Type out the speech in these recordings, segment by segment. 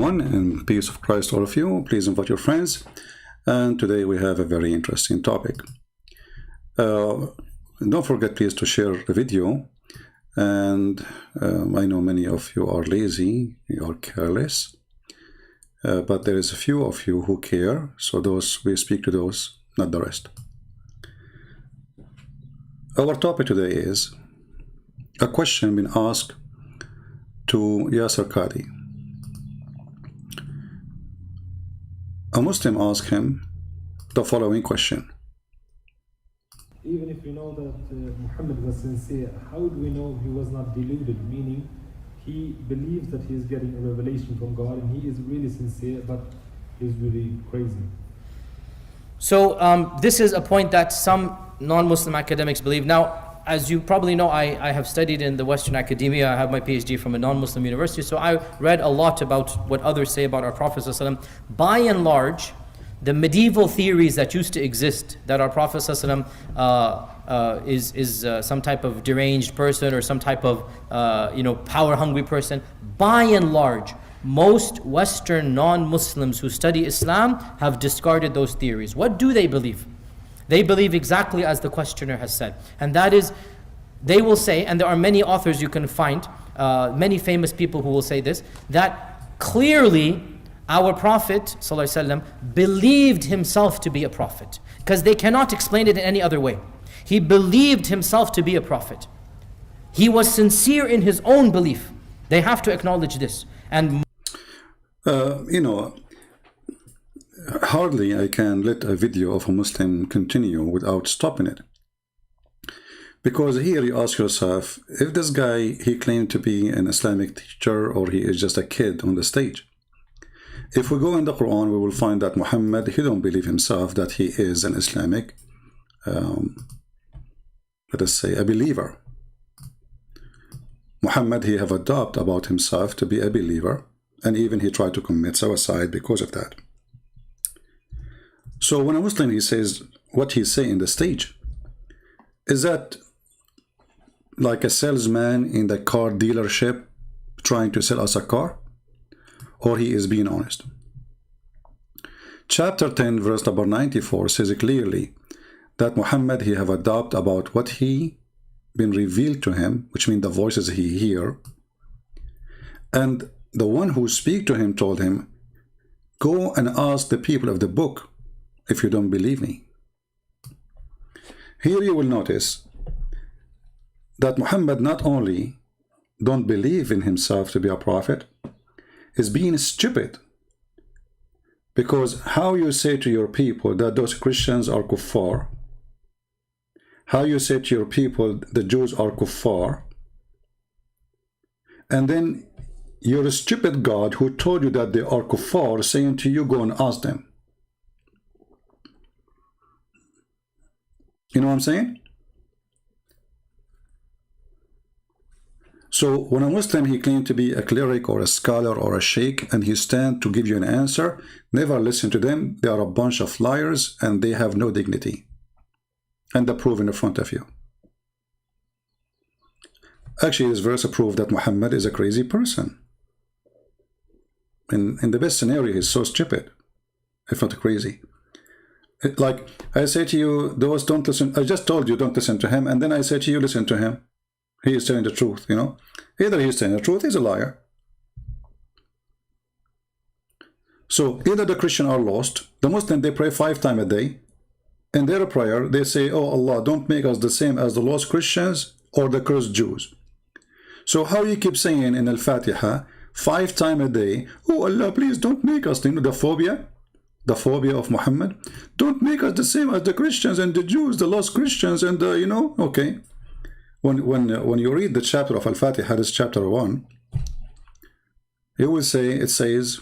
everyone, and peace of Christ all of you. Please invite your friends. And today we have a very interesting topic. Don't forget, please, to share the video. And I know many of you are lazy, you are careless, but there is a few of you who care. So those, we speak to those, not the rest. Our topic today is a question been asked to Yasir Qadhi. A Muslim asked him the following question. Even if we know that Muhammad was sincere, how do we know he was not deluded? Meaning, he believes that he is getting a revelation from God and he is really sincere, but he's really crazy. So this is a point that some non-Muslim academics believe. Now, as you probably know, I have studied in the Western academia. I have my PhD from a non-Muslim university, so I read a lot about what others say about our Prophet ﷺ. By and large, the medieval theories that used to exist, that our Prophet ﷺ is some type of deranged person or some type of power-hungry person, by and large, most Western non-Muslims who study Islam have discarded those theories. What do they believe? They believe exactly as the questioner has said. And that is, they will say, and there are many authors you can find, many famous people who will say this, that clearly our Prophet ﷺ believed himself to be a prophet. Because they cannot explain it in any other way. He believed himself to be a prophet. He was sincere in his own belief. They have to acknowledge this. And hardly I can let a video of a Muslim continue without stopping it. Because here you ask yourself, if this guy, he claimed to be an Islamic teacher or he is just a kid on the stage. If we go in the Quran, we will find that Muhammad, he don't believe himself that he is an Islamic, let us say, a believer. Muhammad, he have a doubt about himself to be a believer, and even he tried to commit suicide because of that. So when a Muslim, he says what he say in the stage, is that like a salesman in the car dealership trying to sell us a car? Or he is being honest? Chapter 10, verse number 94 says clearly that Muhammad, he have a doubt about what he been revealed to him, which means the voices he hear. And the one who speak to him told him, go and ask the people of the book if you don't believe me. Here you will notice that Muhammad not only don't believe in himself to be a prophet, is being stupid. Because how you say to your people that those Christians are kuffar, how you say to your people the Jews are kuffar, and then you're a stupid God who told you that they are kuffar saying to you, go and ask them. You know what I'm saying? So when a Muslim, he claimed to be a cleric or a scholar or a sheikh, and he stand to give you an answer, never listen to them. They are a bunch of liars and they have no dignity. And the proof in front of you. Actually, this verse proves that Muhammad is a crazy person. In the best scenario, he's so stupid, if not crazy. Like I say to you, those don't listen. I just told you don't listen to him, and then I say to you, listen to him. He is telling the truth, you know. Either he's telling the truth, he's a liar. So either the Christian are lost. The Muslim, they pray 5 times a day. In their prayer, they say, oh Allah, don't make us the same as the lost Christians or the cursed Jews. So how you keep saying in Al-Fatiha 5 times a day, oh Allah, please don't make us, you know, the phobia of Muhammad. Don't make us the same as the Christians and the Jews, the lost Christians and the, you know, okay. When you read the chapter of Al-Fatiha, this chapter 1, you will say, it says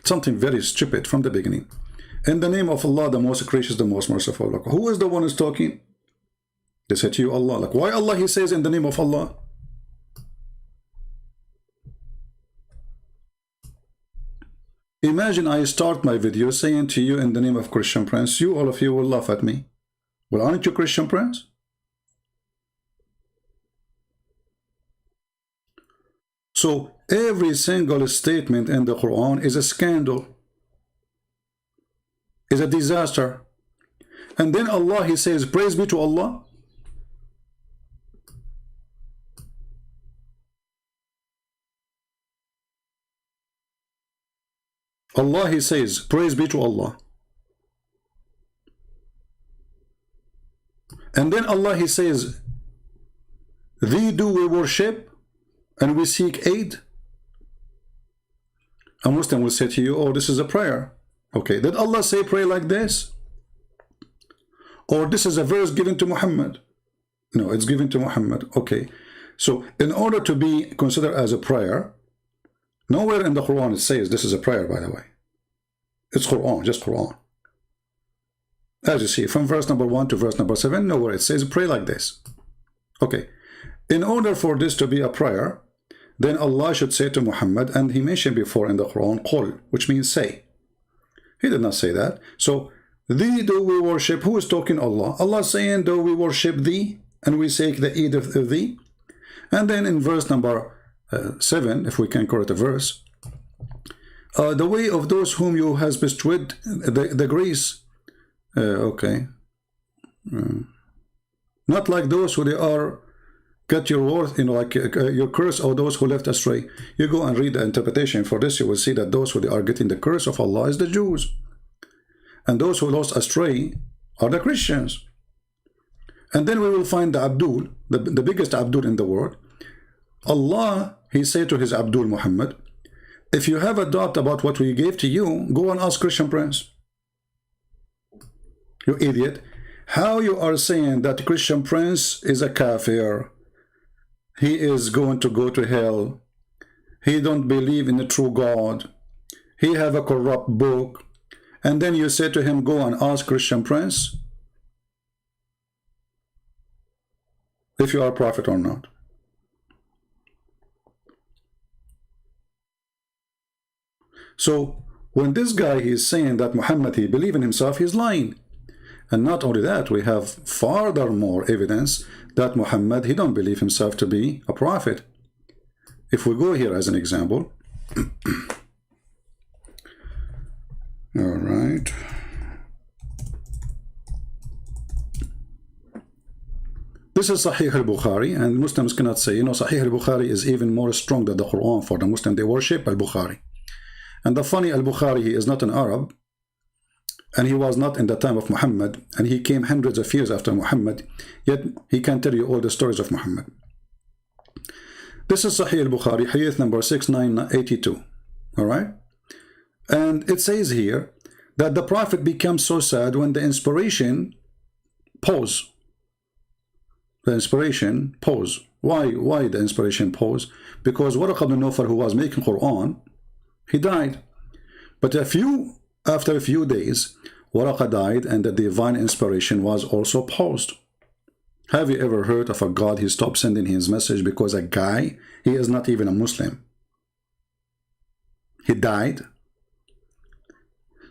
something very stupid from the beginning. In the name of Allah, the most gracious, the most merciful. Like, who is the one who's talking? They say to you, Allah. Like, why Allah, he says in the name of Allah? Imagine I start my video saying to you in the name of Christian Prince, you, all of you will laugh at me. Well, aren't you Christian Prince? So every single statement in the Quran is a scandal, is a disaster. And then Allah, He says, praise be to Allah. Allah, He says, praise be to Allah. And then Allah, He says, thee do we worship and we seek aid. A Muslim will say to you, oh, this is a prayer. Okay, did Allah say pray like this? Or this is a verse given to Muhammad? No, it's given to Muhammad. Okay, so in order to be considered as a prayer, nowhere in the Quran it says this is a prayer, by the way. It's Quran, just Quran. As you see, from verse number 1 to verse number 7, nowhere it says pray like this. Okay, in order for this to be a prayer, then Allah should say to Muhammad, and He mentioned before in the Quran, Qul, which means say. He did not say that. So, thee do we worship. Who is talking? Allah. Allah saying, do we worship thee, and we seek the aid of thee. And then in verse number 7, if we can correct the verse, the way of those whom you has bestowed the grace. Okay. Not like those who they are get your worth, like your curse, or those who left astray. You go and read the interpretation for this, you will see that those who they are getting the curse of Allah is the Jews. And those who lost astray are the Christians. And then we will find the Abdul, the biggest Abdul in the world. Allah, He said to His Abdul Muhammad, if you have a doubt about what we gave to you, go and ask Christian Prince. You idiot. How you are saying that Christian Prince is a kafir? He is going to go to hell. He don't believe in the true God. He have a corrupt book. And then you say to him, go and ask Christian Prince if you are a prophet or not. So when this guy is saying that Muhammad, he believe in himself, he's lying. And not only that, we have further more evidence that Muhammad, he don't believe himself to be a prophet. If we go here as an example, all right. This is Sahih al-Bukhari, and Muslims cannot say, Sahih al-Bukhari is even more strong than the Quran for the Muslim. They worship al-Bukhari. And the funny, al-Bukhari, he is not an Arab, and he was not in the time of Muhammad, and he came hundreds of years after Muhammad, yet he can tell you all the stories of Muhammad. This is Sahih al-Bukhari, hadith number 6982. All right? And it says here that the Prophet becomes so sad when the inspiration pause. The inspiration pause. Why the inspiration pause? Because Waraq ibn Nawfal, who was making Quran, he died. But after a few days, Waraq died and the divine inspiration was also paused. Have you ever heard of a God, he stopped sending his message because a guy, he is not even a Muslim, he died?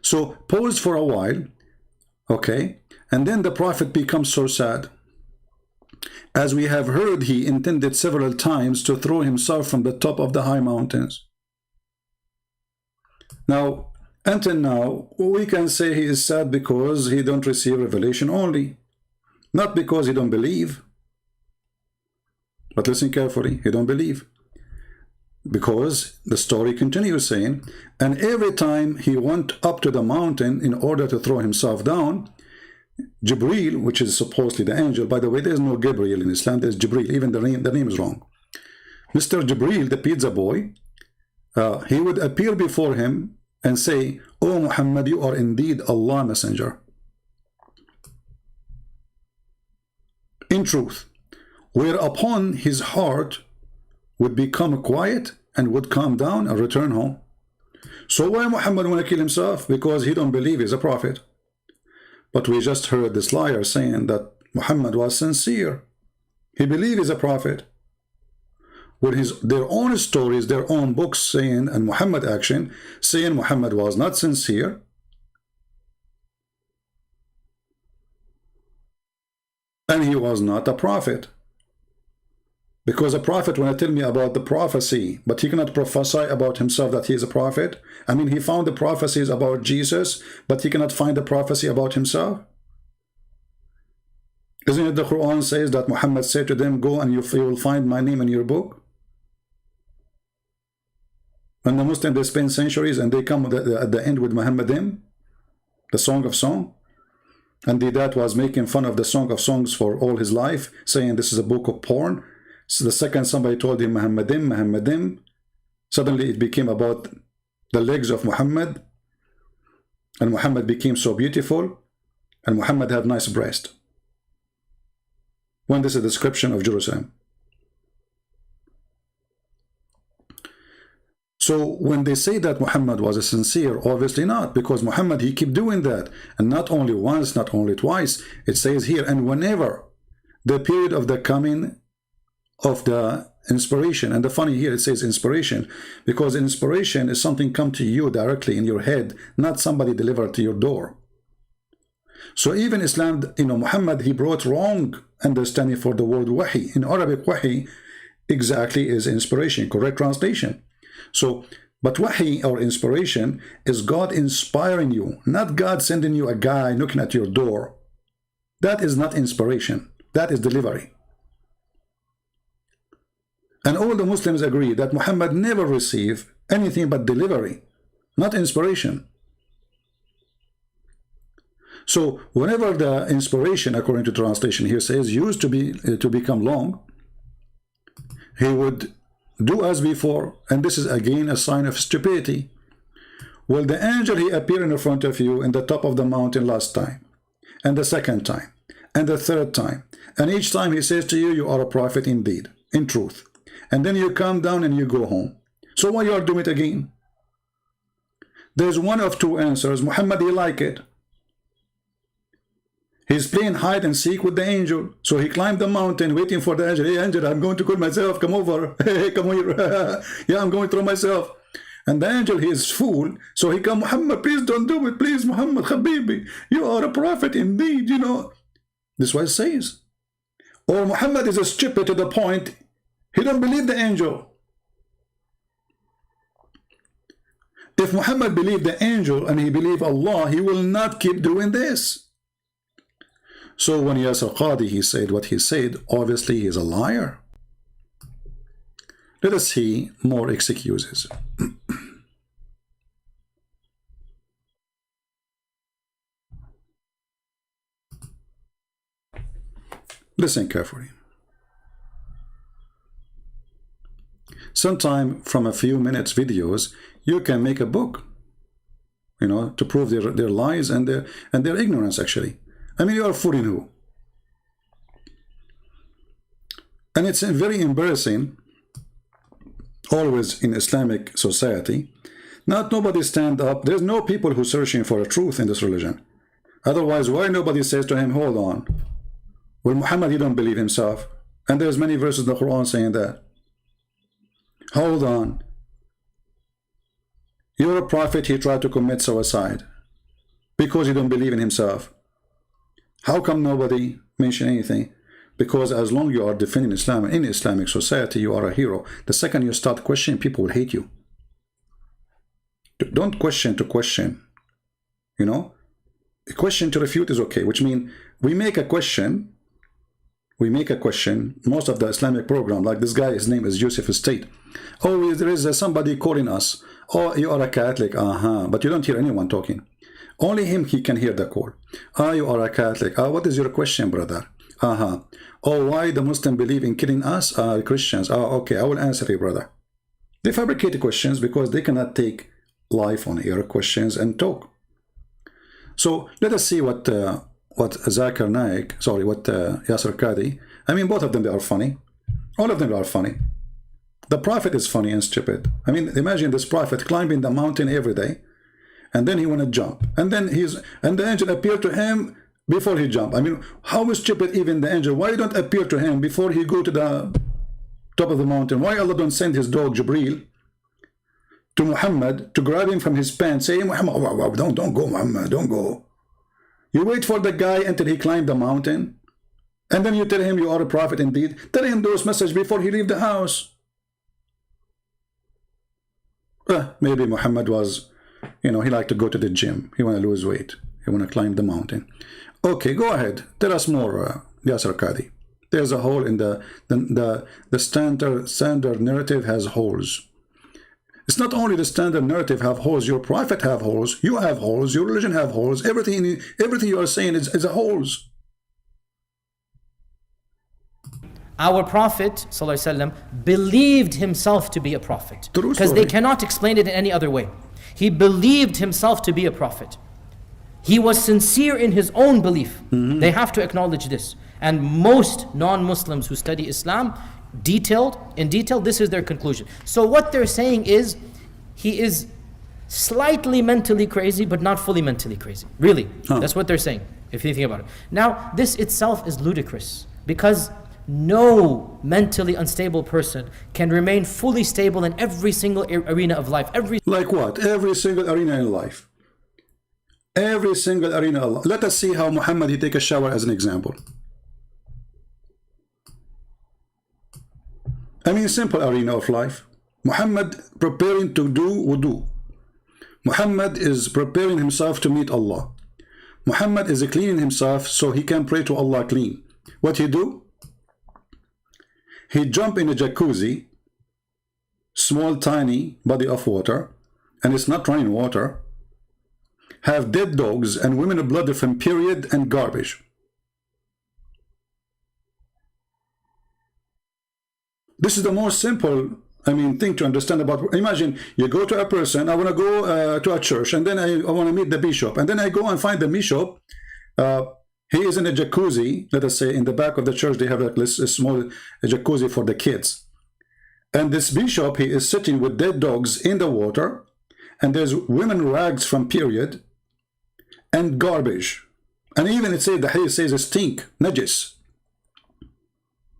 So paused for a while, okay, and then the Prophet becomes so sad. As we have heard, he intended several times to throw himself from the top of the high mountains. Now, until now, we can say he is sad because he don't receive revelation only, not because he don't believe. But listen carefully, he don't believe. Because the story continues saying, and every time he went up to the mountain in order to throw himself down, Jibreel, which is supposedly the angel, by the way, there is no Gabriel in Islam, there is Jibreel, even the name is wrong. Mr. Jibreel, the pizza boy, he would appear before him and say, "O Muhammad, you are indeed Allah messenger." In truth, whereupon his heart would become quiet and would calm down and return home. So why Muhammad want to kill himself? Because he don't believe he's a prophet. But we just heard this liar saying that Muhammad was sincere. He believed he's a prophet. With their own stories, their own books saying, and Muhammad action, saying Muhammad was not sincere. And he was not a prophet. Because a prophet want to tell me about the prophecy, but he cannot prophesy about himself that he is a prophet. I mean, he found the prophecies about Jesus, but he cannot find the prophecy about himself. Isn't it the Quran says that Muhammad said to them, go and you will find my name in your book? And the Muslims, they spend centuries and they come at the end with Muhammadim, the Song of Song. And that was making fun of the Song of Songs for all his life, saying this is a book of porn. So the second somebody told him Muhammadim, Muhammadim, suddenly it became about the legs of Muhammad. And Muhammad became so beautiful. And Muhammad had nice breast. When this is a description of Jerusalem. So when they say that Muhammad was a sincere, obviously not, because Muhammad, he kept doing that. And not only once, not only twice, it says here, and whenever the period of the coming of the inspiration, and the funny here, it says inspiration, because inspiration is something come to you directly in your head, not somebody delivered to your door. So even Islam, Muhammad, he brought wrong understanding for the word wahi. In Arabic, wahi exactly is inspiration, correct translation. So, but wahi or inspiration is God inspiring you, not God sending you a guy knocking at your door. That is not inspiration. That is delivery. And all the Muslims agree that Muhammad never received anything but delivery, not inspiration. So whenever the inspiration, according to translation here says, used to become long, he would do as before, and this is again a sign of stupidity. Well, the angel, he appeared in front of you in the top of the mountain last time, and the second time, and the third time, and each time he says to you, you are a prophet indeed, in truth. And then you come down and you go home. So why you are doing it again? There's one of two answers. Muhammad, he like it. He's playing hide and seek with the angel. So he climbed the mountain waiting for the angel. Hey, angel, I'm going to kill myself. Come over. Hey, come here. Yeah, I'm going to throw myself. And the angel, he is fool. So he come, Muhammad, please don't do it. Please, Muhammad, Habibi, you are a prophet indeed, This is what it says. Or Muhammad is a stupid to the point, he don't believe the angel. If Muhammad believed the angel and he believed Allah, he will not keep doing this. So when Yasir Qadhi, he said what he said, obviously he is a liar. Let us see more excuses. Listen carefully. Sometime from a few minutes videos, you can make a book, to prove their lies and their ignorance, actually. I mean, you are fooling who? And it's very embarrassing, always in Islamic society, nobody stand up. There's no people who searching for a truth in this religion. Otherwise, why nobody says to him, hold on. Well, Muhammad, he don't believe himself. And there's many verses in the Quran saying that. Hold on. You're a prophet, he tried to commit suicide because he don't believe in himself. How come nobody mention anything? Because as long as you are defending Islam in Islamic society, you are a hero. The second you start questioning, people will hate you. Don't question to question. A question to refute is okay, which means we make a question. Most of the Islamic program, like this guy, his name is Yusuf State. Oh, there is somebody calling us. Oh, you are a Catholic. But you don't hear anyone talking. Only him, he can hear the call. You are a Catholic. What is your question, brother? Oh, why the Muslim believe in killing us? Christians. Okay, I will answer you, brother. They fabricate questions because they cannot take live on air questions and talk. So let us see what Zakir Naik, what Yasir Qadhi. I mean, both of them, they are funny. All of them are funny. The prophet is funny and stupid. I mean, imagine this prophet climbing the mountain every day, and then he want to jump, and then the angel appeared to him before he jumped. I mean, how is stupid even the angel? Why don't appear to him before he go to the top of the mountain? Why Allah don't send his dog Jibreel to Muhammad to grab him from his pants, say, Muhammad, don't go, Muhammad, don't go. You wait for the guy until he climbed the mountain, And then you tell him you are a prophet indeed. Tell him those messages before he leave the house. Maybe Muhammad was, he liked to go to the gym. He want to lose weight. He want to climb the mountain. Okay, go ahead. Tell us more, Yasir Qadhi. There's a hole in the standard narrative has holes. It's not only the standard narrative have holes. Your prophet have holes. You have holes. Your religion have holes. Everything you are saying is a holes. Our Prophet ﷺ believed himself to be a prophet. Because they cannot explain it in any other way. He believed himself to be a prophet. He was sincere in his own belief. They have to acknowledge this. And most non-Muslims who study Islam, in detail, this is their conclusion. So what they're saying is, he is slightly mentally crazy, but not fully mentally crazy. Really, that's what they're saying, if you think about it. Now, this itself is ludicrous, because no mentally unstable person can remain fully stable in every single arena of life. Like what? Every single arena in life. Every single arena of life. Let us see how Muhammad, he take a shower as an example. Simple arena of life. Muhammad preparing to do wudu. Muhammad is preparing himself to meet Allah. Muhammad is cleaning himself so he can pray to Allah clean. What he do? He jump in a jacuzzi, small tiny body of water, and it's not running water, have dead dogs and women blood from period and garbage. This is the most simple, thing to understand about. Imagine you go to a person, I want to go to a church, and then I want to meet the bishop, and then I go and find the bishop. He is in a jacuzzi, let us say in the back of the church, they have like a small jacuzzi for the kids. And this bishop, he is sitting with dead dogs in the water, and there's women rags from period, and garbage. And even it says, the hadith says stink, najis.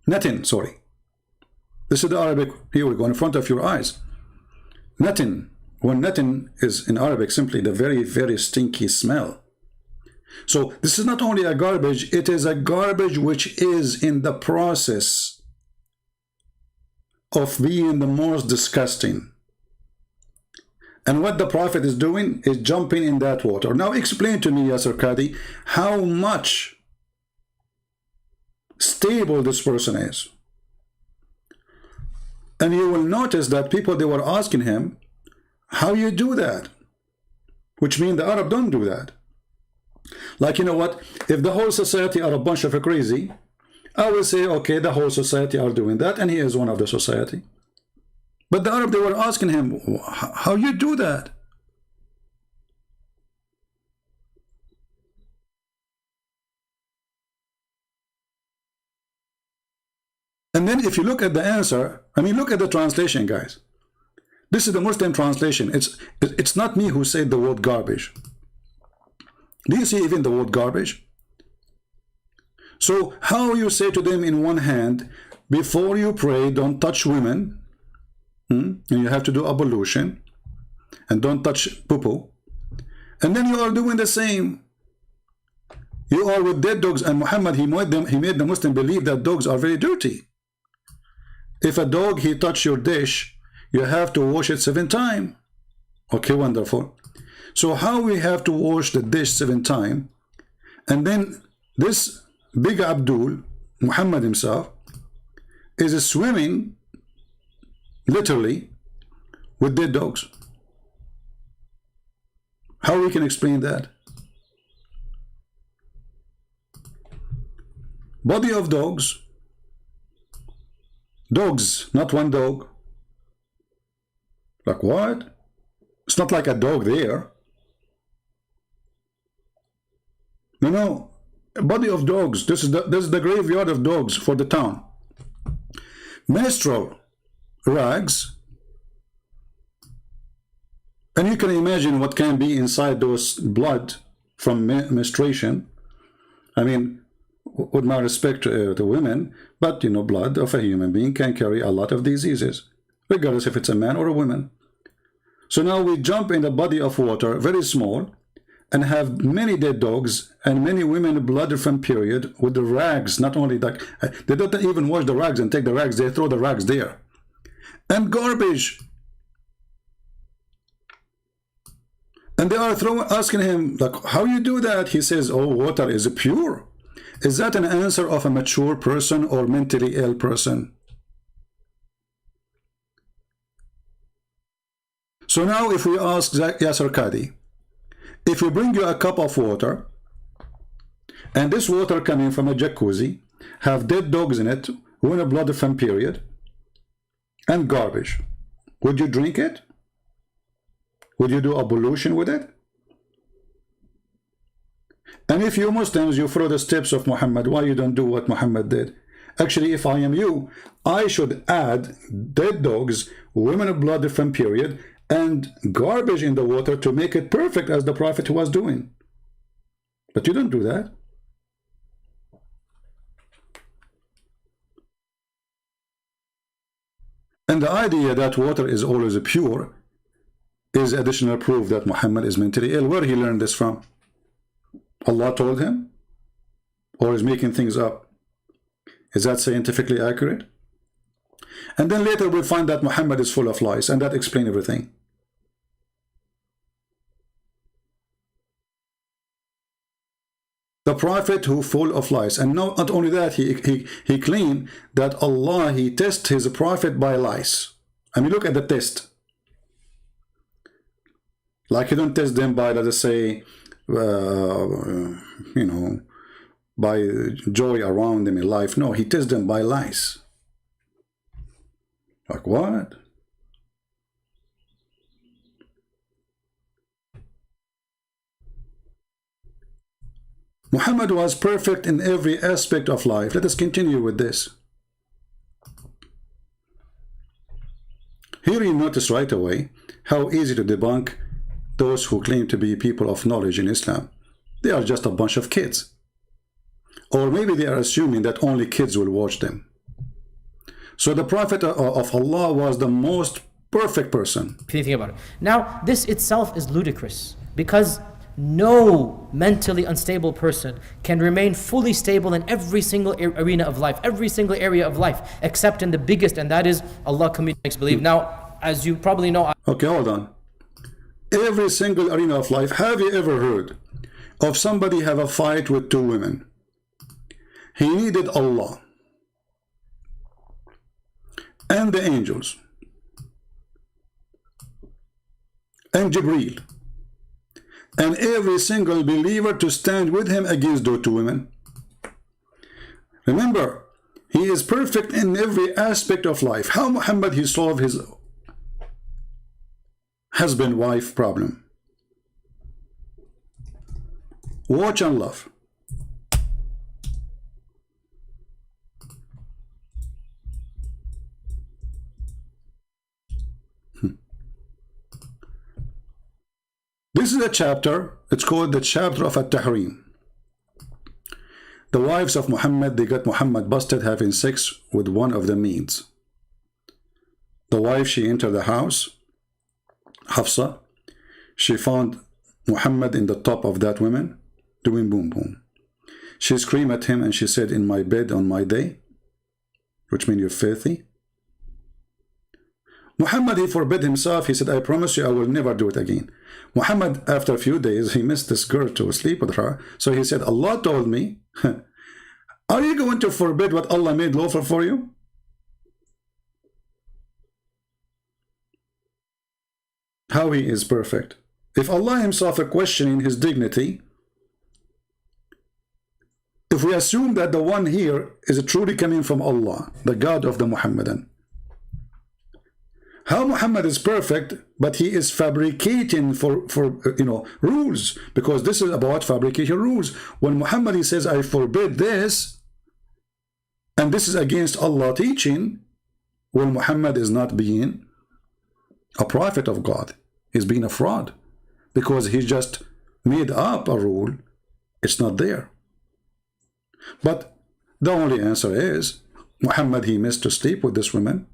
Natin, sorry. This is the Arabic, here we go, in front of your eyes. Natin, when natin is in Arabic simply the very, very stinky smell. So this is not only a garbage, it is a garbage which is in the process of being the most disgusting. And what the Prophet is doing is jumping in that water. Now explain to me, Yasir Qadhi, how much stable this person is. And you will notice that people, they were asking him, how you do that? Which means the Arab don't do that. Like, you know what? If the whole society are a bunch of crazy, I will say, okay, the whole society are doing that, and he is one of the society. But the Arab, they were asking him, how you do that? And then if you look at the answer, look at the translation, guys. This is the Muslim translation. It's not me who said the word garbage. Do you see even the word garbage? So how you say to them in one hand, before you pray, don't touch women, and you have to do ablution, and don't touch poo-poo, and then you are doing the same. You are with dead dogs, and Muhammad, he made the Muslim believe that dogs are very dirty. If a dog, he touch your dish, you have to wash it 7 times. Okay, wonderful. So how we have to wash the dish 7 times, and then this big Abdul, Muhammad himself, is swimming, literally, with dead dogs. How we can explain that? Body of dogs, not one dog. Like what? It's not like a dog there. No, a body of dogs. This is the graveyard of dogs for the town. Menstrual rags, and you can imagine what can be inside those blood from menstruation. With my respect to women, but blood of a human being can carry a lot of diseases, regardless if it's a man or a woman. So now we jump in a body of water, very small, and have many dead dogs and many women blood from period with the rags, not only that, they don't even wash the rags and take the rags, they throw the rags there. And garbage. And they are asking him, like, how you do that? He says, oh, water is pure. Is that an answer of a mature person or mentally ill person? So now if we ask Yasir Qadhi, if we bring you a cup of water, and this water coming from a jacuzzi, have dead dogs in it, who in a blood from period, and garbage, would you drink it? Would you do ablution with it? And if you Muslims, you follow the steps of Muhammad, why you don't do what Muhammad did? Actually, if I am you, I should add dead dogs, women of blood from period, and garbage in the water to make it perfect as the Prophet was doing. But you don't do that. And the idea that water is always pure is additional proof that Muhammad is mentally ill. Where he learned this from? Allah told him? Or is making things up? Is that scientifically accurate? And then later we'll find that Muhammad is full of lies, and that explains everything. The Prophet who full of lies. And not only that, he claimed that Allah, he tests his Prophet by lies. I mean, look at the test. Like he don't test them by, let us say, you know, by joy around them in life. No, he tests them by lies. Like what? Muhammad was perfect in every aspect of life. Let us continue with this. Here you notice right away how easy to debunk those who claim to be people of knowledge in Islam. They are just a bunch of kids. Or maybe they are assuming that only kids will watch them. So the Prophet of Allah was the most perfect person. If you think about it. Now, this itself is ludicrous, because no mentally unstable person can remain fully stable in every single arena of life, every single area of life, except in the biggest, and that is Allah makes believe. Now, as you probably know... Okay, hold on. Every single arena of life. Have you ever heard of somebody have a fight with two women? He needed Allah and the angels and Jibreel and every single believer to stand with him against those two women. Remember, he is perfect in every aspect of life. How Muhammad he solved his husband-wife problem? Watch and love. This is a chapter, it's called the chapter of At-Tahrim. The wives of Muhammad, they got Muhammad busted having sex with one of the maids. The wife, she entered the house, Hafsa, she found Muhammad in the top of that woman, doing boom boom. She screamed at him and she said, in my bed on my day, which means you're filthy. Muhammad, he forbid himself. He said, I promise you I will never do it again. Muhammad, after a few days, he missed this girl to sleep with her. So he said, Allah told me, are you going to forbid what Allah made lawful for you? How he is perfect. If Allah himself is questioning his dignity, if we assume that the one here is truly coming from Allah, the God of the Muhammadan, how Muhammad is perfect, but he is fabricating for rules, because this is about fabrication rules. When Muhammad he says, I forbid this, and this is against Allah teaching, well, Muhammad is not being a prophet of God. He's being a fraud, because he just made up a rule. It's not there. But the only answer is, Muhammad, he missed to sleep with this woman,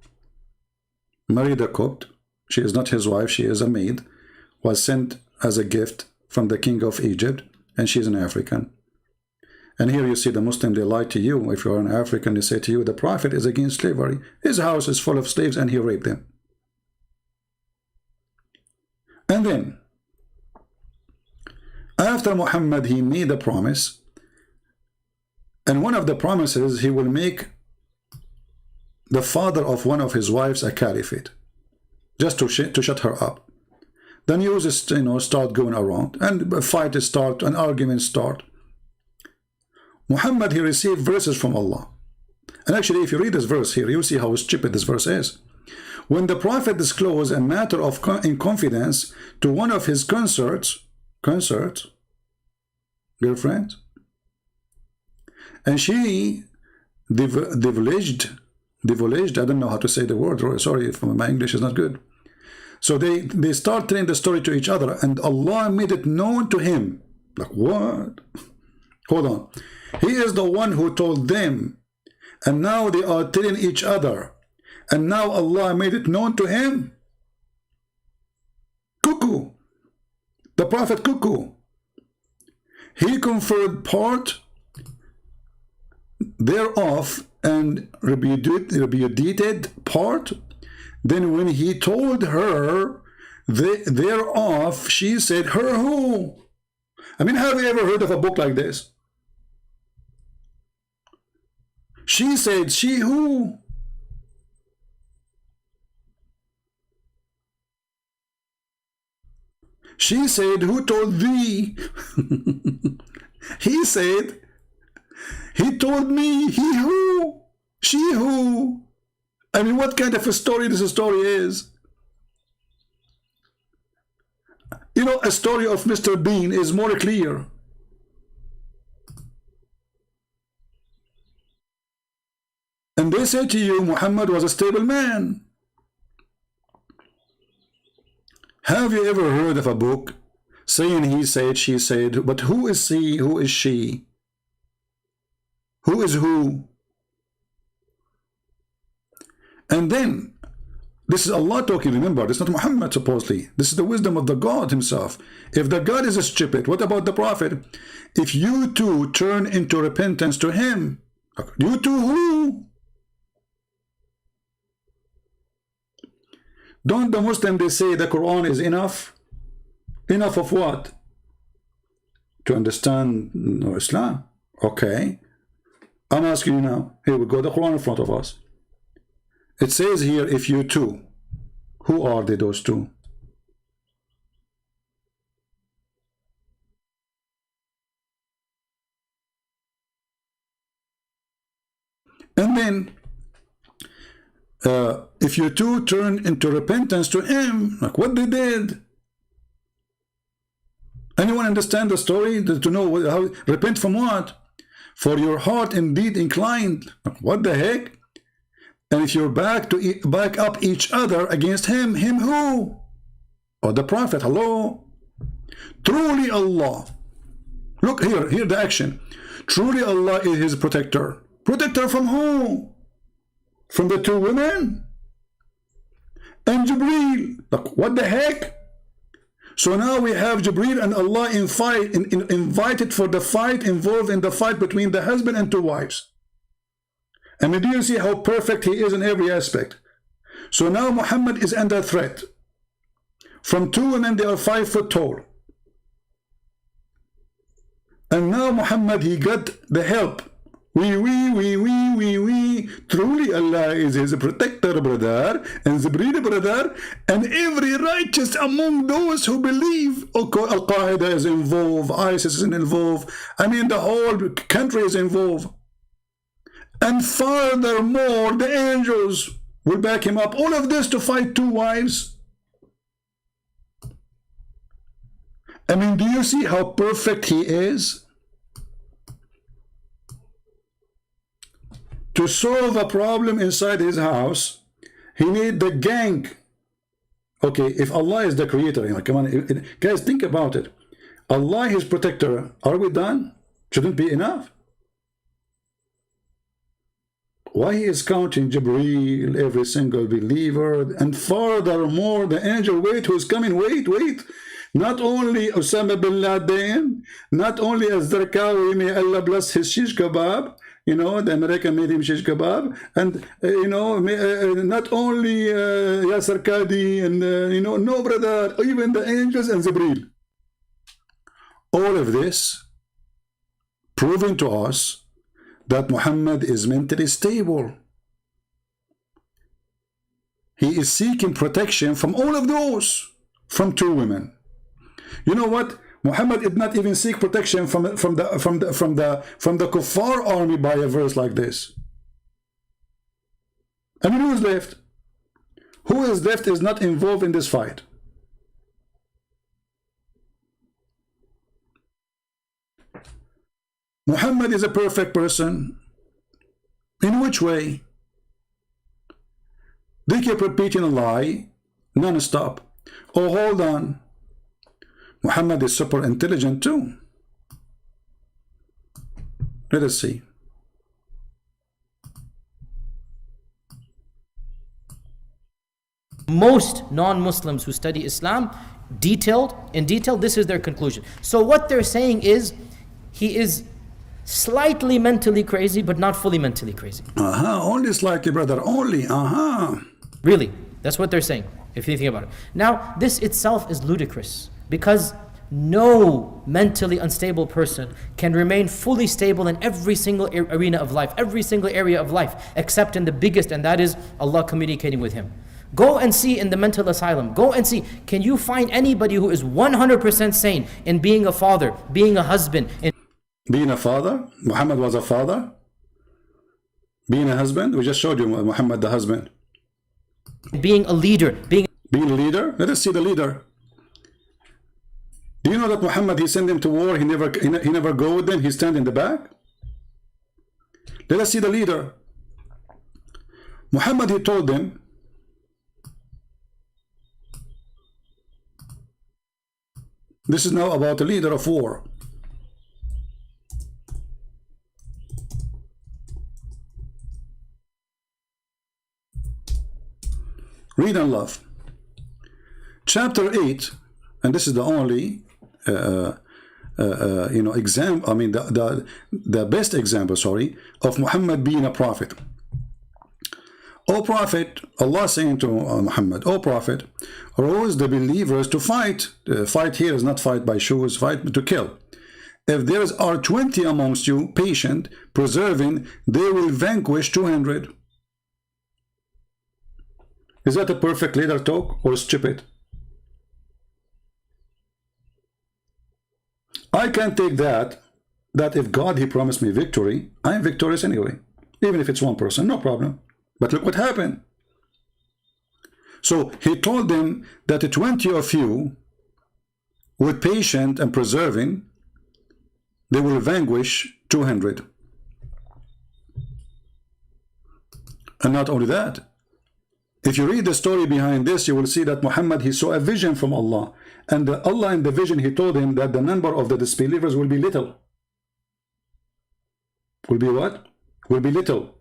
married a cook. She is not his wife, she is a maid, was sent as a gift from the king of Egypt, and she's an African. And here you see the Muslim, they lie to you. If you're an African, they say to you, the Prophet is against slavery. His house is full of slaves and he raped them. And then, after Muhammad, he made a promise. And one of the promises, he will make the father of one of his wives a caliphate. Just to shut her up. The news is, start going around. And a fight start, an argument start. Muhammad, he received verses from Allah. And actually, if you read this verse here, you'll see how stupid this verse is. When the Prophet disclosed a matter of in confidence to one of his girlfriends, and she divulged, I don't know how to say the word, sorry if my English is not good. So they start telling the story to each other, and Allah made it known to him. Like, what? Hold on. He is the one who told them, and now they are telling each other, and now Allah made it known to him. Cuckoo. The Prophet cuckoo. He conferred part thereof and repudiated part. Then when he told her thereof, she said, her who? I mean, have you ever heard of a book like this? She said, she who? She said, who told thee? He said, he told me. He who? She who? I mean, what kind of a story this story is? You know, a story of Mr. Bean is more clear. And they say to you, Muhammad was a stable man. Have you ever heard of a book saying he said, she said, but who is he, who is she? Who is who? And then, this is Allah talking, remember, this is not Muhammad supposedly. This is the wisdom of the God himself. If the God is stupid, what about the Prophet? If you two turn into repentance to him, you two who? Don't the Muslims, they say the Quran is enough? Enough of what? To understand Islam? Okay. I'm asking you now. Here we go, the Quran in front of us. It says here, if you two. Who are they, those two? And then, if you two turn into repentance to him, like what they did. Anyone understand the story? To know how, repent from what? For your heart indeed inclined. What the heck? And if you're back up each other against him who? Or the Prophet, hello? Truly Allah. Look here the action. Truly Allah is his protector. Protector from who? From the two women? And Jibreel. Look, what the heck? So now we have Jibreel and Allah invited for the fight, involved in the fight between the husband and two wives. I mean, do you see how perfect he is in every aspect? So now Muhammad is under threat. From two women, they are 5 foot tall. And now Muhammad, he got the help. Truly Allah is his protector, brother, and Jibreel, brother, and every righteous among those who believe. Al-Qaeda is involved, ISIS is involved. I mean, the whole country is involved. And furthermore, the angels will back him up. All of this to fight two wives. I mean, do you see how perfect he is? To solve a problem inside his house, he need the gang. Okay, if Allah is the creator, come on, guys, think about it. Allah is protector. Are we done? Shouldn't be enough? Why he is counting Jibreel, every single believer, and furthermore, the angel, wait, who's coming? Wait. Not only Osama bin Laden, not as Zarqawi, may Allah bless his shish kebab, you know, the American made him shish kebab, and you know, not only Yasir Qadhi, and you know, no brother, even the angels and Jibreel. All of this proving to us that Muhammad is mentally stable. He is seeking protection from all of those, from two women. You know what? Muhammad did not even seek protection from the kuffar army by a verse like this. I mean, who is left? Who is left is not involved in this fight. Muhammad is a perfect person. In which way? They keep repeating a lie non-stop. Oh, hold on. Muhammad is super intelligent too. Let us see. Most non-Muslims who study Islam, in detail, this is their conclusion. So what they're saying is, he is slightly mentally crazy, but not fully mentally crazy. Only slightly, brother, only, Really, that's what they're saying, if you think about it. Now, this itself is ludicrous, because no mentally unstable person can remain fully stable in every single arena of life, every single area of life, except in the biggest, and that is Allah communicating with him. Go and see in the mental asylum, go and see, can you find anybody who is 100% sane in being a father, being a husband, in being a father? Muhammad was a father. Being a husband? We just showed you Muhammad the husband. being a leader, being a leader? Let us see the leader. Do you know that Muhammad, he sent him to war, he never go with them, he stand in the back? Let us see the leader. Muhammad, he told them, this is now about a leader of war. Read and love. Chapter 8, and this is the only you know, example, I mean the best example, sorry, of Muhammad being a prophet. O Prophet, Allah saying to Muhammad, O Prophet, rouse the believers to fight. Fight here is not fight by shoes, fight to kill. If there are 20 amongst you patient, preserving, they will vanquish 200. Is that a perfect leader talk or stupid? I can take that if God, he promised me victory, I am victorious anyway. Even if it's one person, no problem. But look what happened. So he told them that the 20 of you, with patient and persevering, they will vanquish 200. And not only that, if you read the story behind this, you will see that Muhammad, he saw a vision from Allah. And Allah in the vision, he told him that the number of the disbelievers will be little. Will be what? Will be little.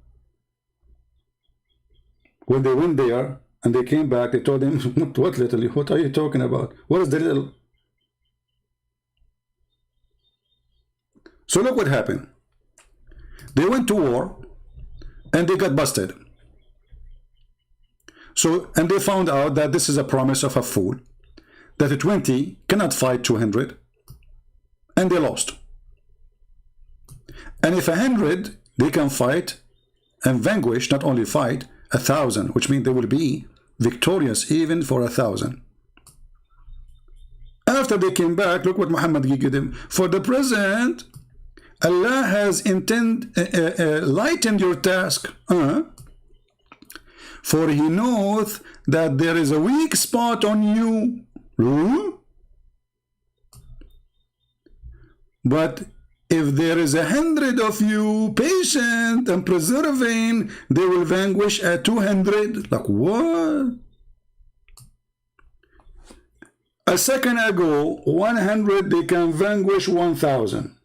When they went there and they came back, they told him, what little? What are you talking about? What is the little? So look what happened. They went to war and they got busted. So, and they found out that this is a promise of a fool, that the 20 cannot fight 200, and they lost. And if 100, they can fight and vanquish, not only fight, 1,000, which means they will be victorious even for 1,000. After they came back, look what Muhammad gave them. For the present, Allah has lightened your task. For he knoweth that there is a weak spot on you. But if there is 100 of you patient and persevering, they will vanquish 200. Like what? A second ago, 100 they can vanquish 1,000.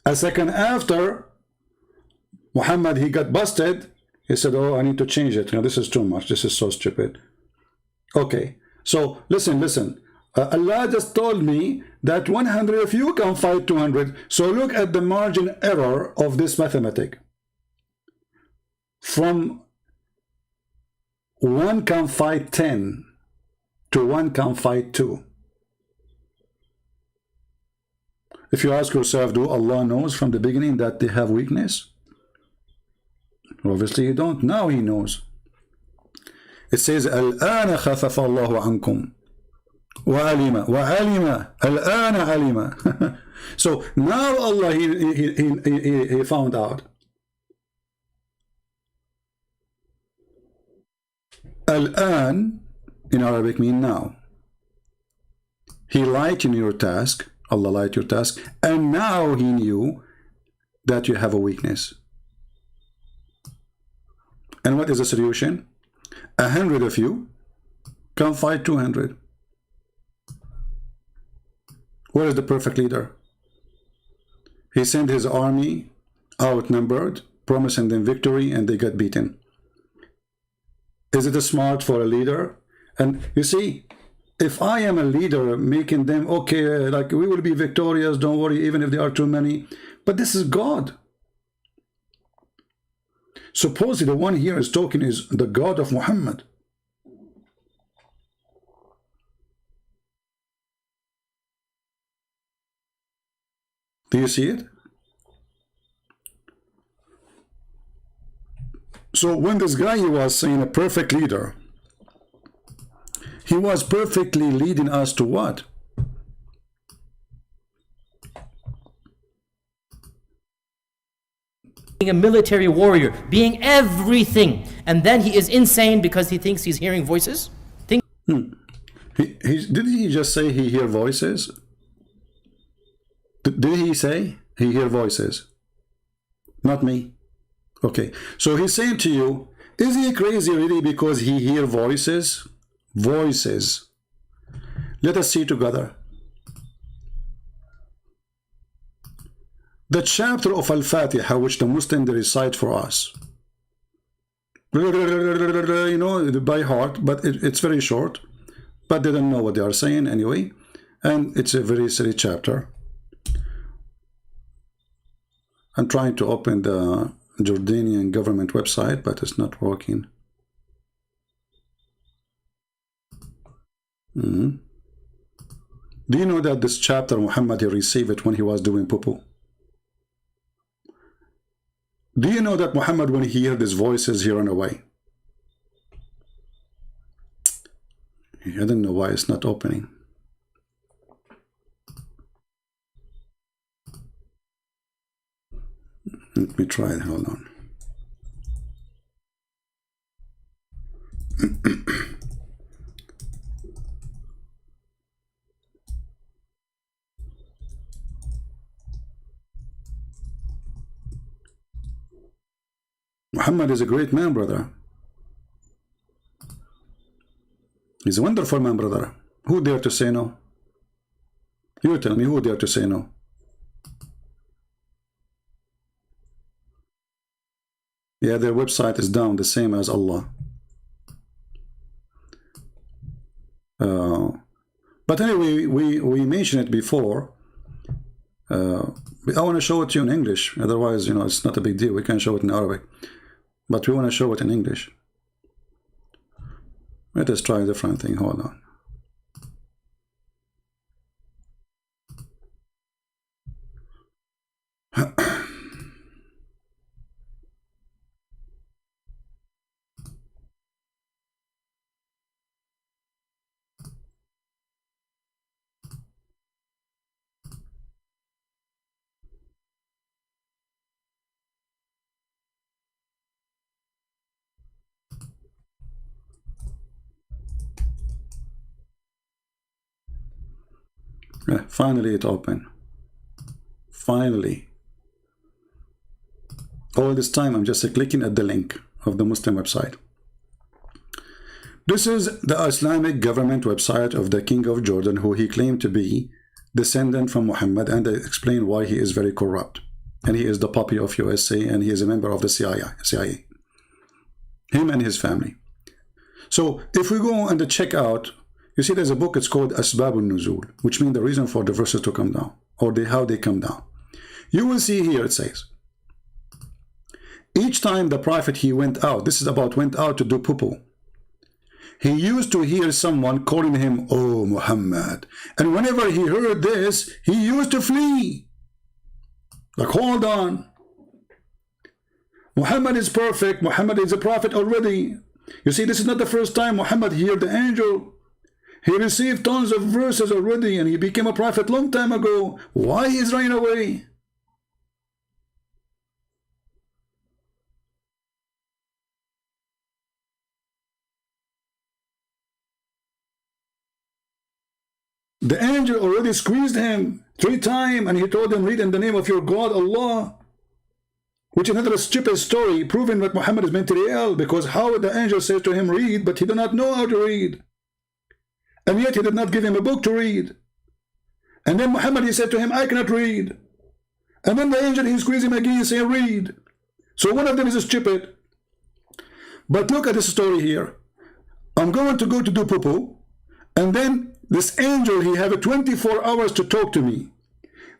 A second after, Muhammad, he got busted. He said, oh, I need to change it. You know, this is too much. This is so stupid. Okay. So listen. Allah just told me that 100 of you can fight 200. So look at the margin error of this mathematic. From 1 can fight 10 to 1 can fight 2. If you ask yourself, do Allah knows from the beginning that they have weakness? Obviously you don't. Now He knows. It says, الآن خفف الله عنكم وعلم الآن علم. So now Allah he found out. الآن in Arabic mean now. He lightened your task. Allah lightened your task, and now He knew that you have a weakness. And what is the solution? 100 of you can fight 200. Where is the perfect leader? He sent his army outnumbered, promising them victory, and they got beaten. Is it smart for a leader? And you see, if I am a leader making them, okay, like we will be victorious, don't worry, even if there are too many. But this is God. Supposedly the one here is talking is the God of Muhammad. Do you see it? So when this guy he was saying a perfect leader, he was perfectly leading us to what? Being a military warrior, being everything, and then he is insane because he thinks he's hearing voices. Did he just say he hear voices? Did he say he hear voices? Not me. Okay, so he's saying to you, is he crazy really because he hear voices? Voices. Let us see together. The chapter of Al-Fatiha which the Muslim they recite for us. You know, by heart, but it's very short. But they don't know what they are saying anyway. And it's a very silly chapter. I'm trying to open the Jordanian government website, but it's not working. Do you know that this chapter Muhammad he received it when he was doing poo-poo? Do you know that Muhammad when he heard his voices he ran away? I don't know why it's not opening. Let me try it, hold on. Muhammad is a great man, brother. He's a wonderful man, brother. Who dare to say no? You tell me, who dare to say no? Yeah, their website is down, the same as Allah. But anyway, we mentioned it before. I want to show it to you in English. Otherwise, you know, it's not a big deal. We can show it in Arabic. But we want to show it in English. Let us try a different thing. Hold on. Finally it opened. Finally. All this time I'm just clicking at the link of the Muslim website. This is the Islamic government website of the King of Jordan, who he claimed to be descendant from Muhammad, and they explain why he is very corrupt. And he is the puppy of USA, and he is a member of the CIA. Him and his family. So if we go and check out You see, there's a book, it's called Asbab al-Nuzul, which means the reason for the verses to come down, or how they come down. You will see here, it says, each time the Prophet, he went out, this is about went out to do poo-poo, he used to hear someone calling him, "Oh Muhammad." And whenever he heard this, he used to flee. Like, hold on. Muhammad is perfect. Muhammad is a prophet already. You see, this is not the first time Muhammad heard the angel. He received tons of verses already, and he became a prophet long time ago. Why he's running away? The angel already squeezed him 3 times, and he told him, read in the name of your God, Allah. Which is another stupid story, proving that Muhammad is mentally ill, because how the angel says to him, read, but he did not know how to read. And yet he did not give him a book to read. And then Muhammad, he said to him, I cannot read. And then the angel, he squeezed him again, saying, read. So one of them is stupid. But look at this story here. I'm going to go to do poo-poo, and then this angel, he have 24 hours to talk to me.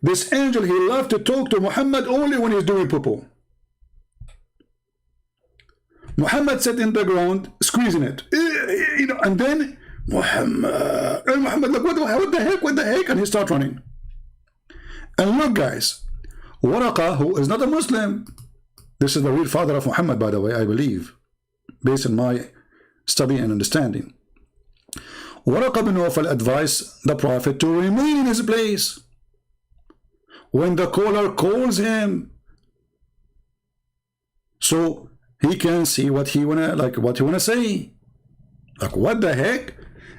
This angel, he loved to talk to Muhammad only when he's doing poo-poo. Muhammad sat in the ground, squeezing it, you know, and then Muhammad, look, what the heck, and he start running. And look, guys, Waraqa, who is not a Muslim, this is the real father of Muhammad, by the way, I believe, based on my study and understanding. Waraqa bin Nawfal advised the Prophet to remain in his place when the caller calls him, so he can see what he wanna say. Like, what the heck?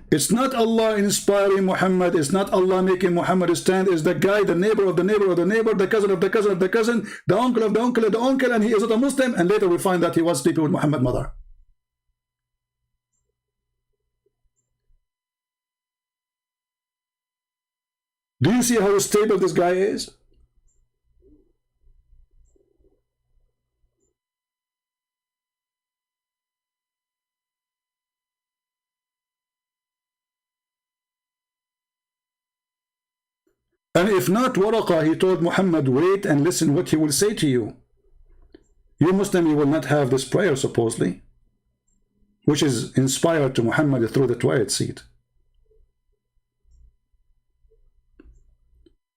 It's not Allah inspiring Muhammad, it's not Allah making Muhammad stand, it's the guy, the neighbor of the neighbor of the neighbor, the cousin of the cousin of the cousin, the uncle of the uncle of the uncle, and he is not a Muslim, and later we find that he was sleeping with Muhammad's mother. Do you see how stable this guy is? And if not Waraqa, he told Muhammad, wait and listen what he will say to you. You Muslim, you will not have this prayer supposedly, which is inspired to Muhammad through the twilight seat.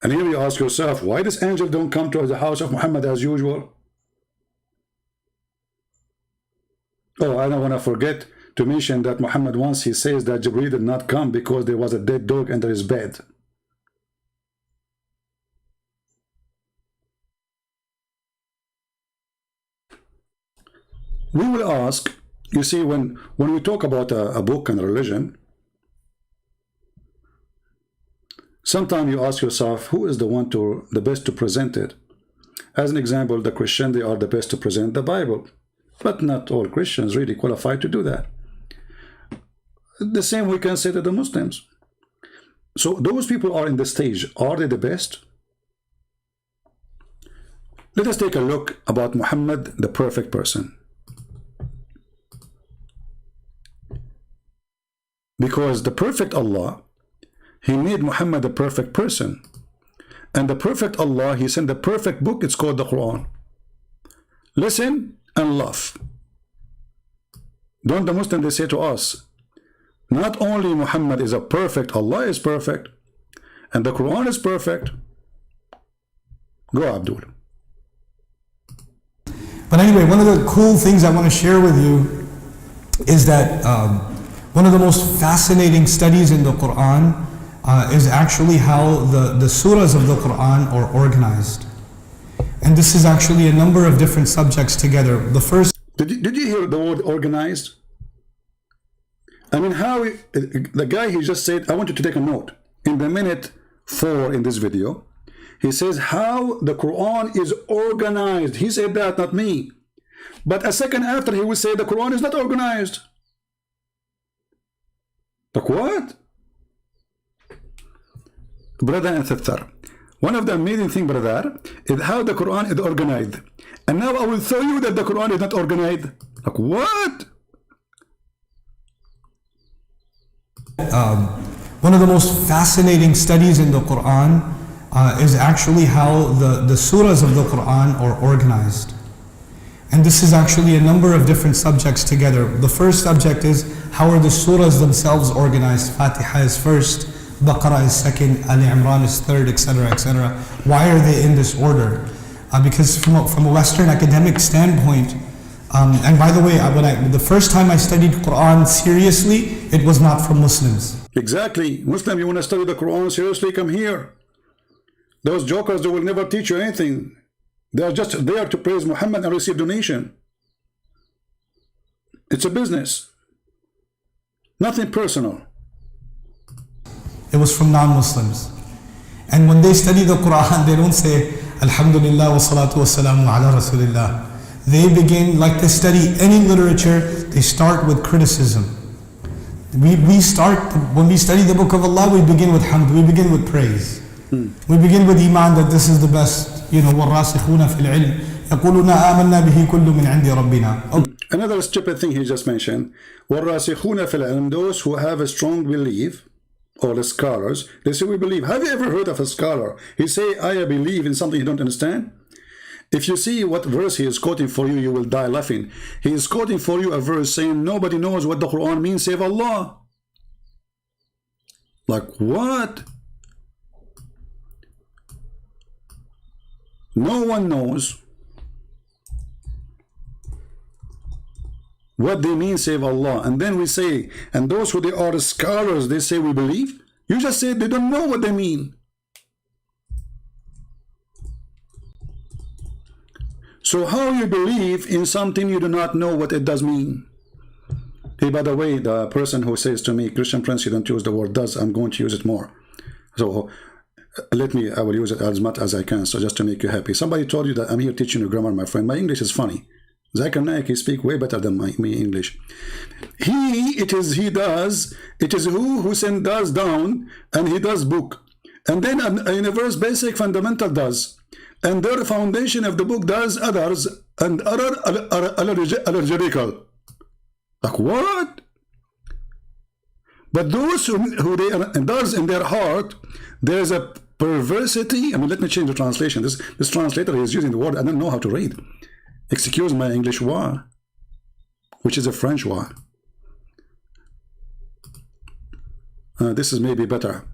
And here you ask yourself, why this angel don't come to the house of Muhammad as usual? Oh, I don't want to forget to mention that Muhammad once, he says that Jibreel did not come because there was a dead dog under his bed. We will ask, you see, when we talk about a book and a religion, sometimes you ask yourself, who is the best to present it? As an example, the Christian, they are the best to present the Bible. But not all Christians really qualify to do that. The same we can say to the Muslims. So those people are in the stage. Are they the best? Let us take a look about Muhammad, the perfect person. Because the perfect Allah, he made Muhammad a perfect person. And the perfect Allah, he sent the perfect book, it's called the Quran. Listen and love. Don't the Muslims, they say to us, not only Muhammad is a perfect, Allah is perfect, and the Quran is perfect. Go, Abdul. But anyway, one of the cool things I want to share with you is that one of the most fascinating studies in the Quran is actually how the surahs of the Quran are organized. And this is actually a number of different subjects together. The first... Did you hear the word organized? I mean, how the guy, he just said, I want you to take a note. In the minute 4 in this video, he says how the Quran is organized. He said that, not me. But a second after, he will say the Quran is not organized. Like what? Brother and sister, one of the amazing things, brother, is how the Quran is organized. And now I will show you that the Quran is not organized. Like what? One of the most fascinating studies in the Quran is actually how the surahs of the Quran are organized. And this is actually a number of different subjects together. The first subject is how are the surahs themselves organized? Fatiha is first, Baqarah is second, Ali Imran is third, etc., etc. Why are they in this order? Because from a Western academic standpoint, and by the way, the first time I studied Quran seriously, it was not from Muslims. Exactly. Muslim, you want to study the Quran seriously, come here. Those jokers, they will never teach you anything. They are just there to praise Muhammad and receive donation. It's a business. Nothing personal. It was from non-Muslims. And when they study the Quran, they don't say, Alhamdulillah wa salatu wa salamu ala Rasulillah. They begin, like they study any literature, they start with criticism. We start, when we study the book of Allah, we begin with hamd, we begin with praise. We begin with iman that this is the best. وَالرَّاسِخُونَ فِي الْعِلْمِ يَقُولُونَ آمَنَّا بِهِ كُلُّ مِنْ عِنْدِ رَبِّنَا. Another stupid thing he just mentioned. وَالرَّاسِخُونَ فِي الْعِلْمِ, those who have a strong belief, or the scholars, they say we believe. Have you ever heard of a scholar? He say, I believe in something you don't understand. If you see what verse he is quoting for you, you will die laughing. He is quoting for you a verse saying nobody knows what the Quran means save Allah. Like what? No one knows what they mean save Allah. And then we say, and those who they are scholars, they say we believe. You just said they don't know what they mean. So how you believe in something you do not know what it does mean? Hey, by the way, the person who says to me, Christian Prince, you don't use the word does, I'm going to use it more. So I will use it as much as I can, so just to make you happy. Somebody told you that I'm here teaching you grammar, my friend. My English is funny. Zakir Naik, he speak way better than me English. It is he does, it is who send does down, and he does book. And then a universe basic fundamental does. And their foundation of the book does others, and other allergical. Like what? But those who they does in their heart, there's a perversity. I mean, let me change the translation. This translator is using the word I don't know how to read. Excuse my English word, which is a French word. This is maybe better.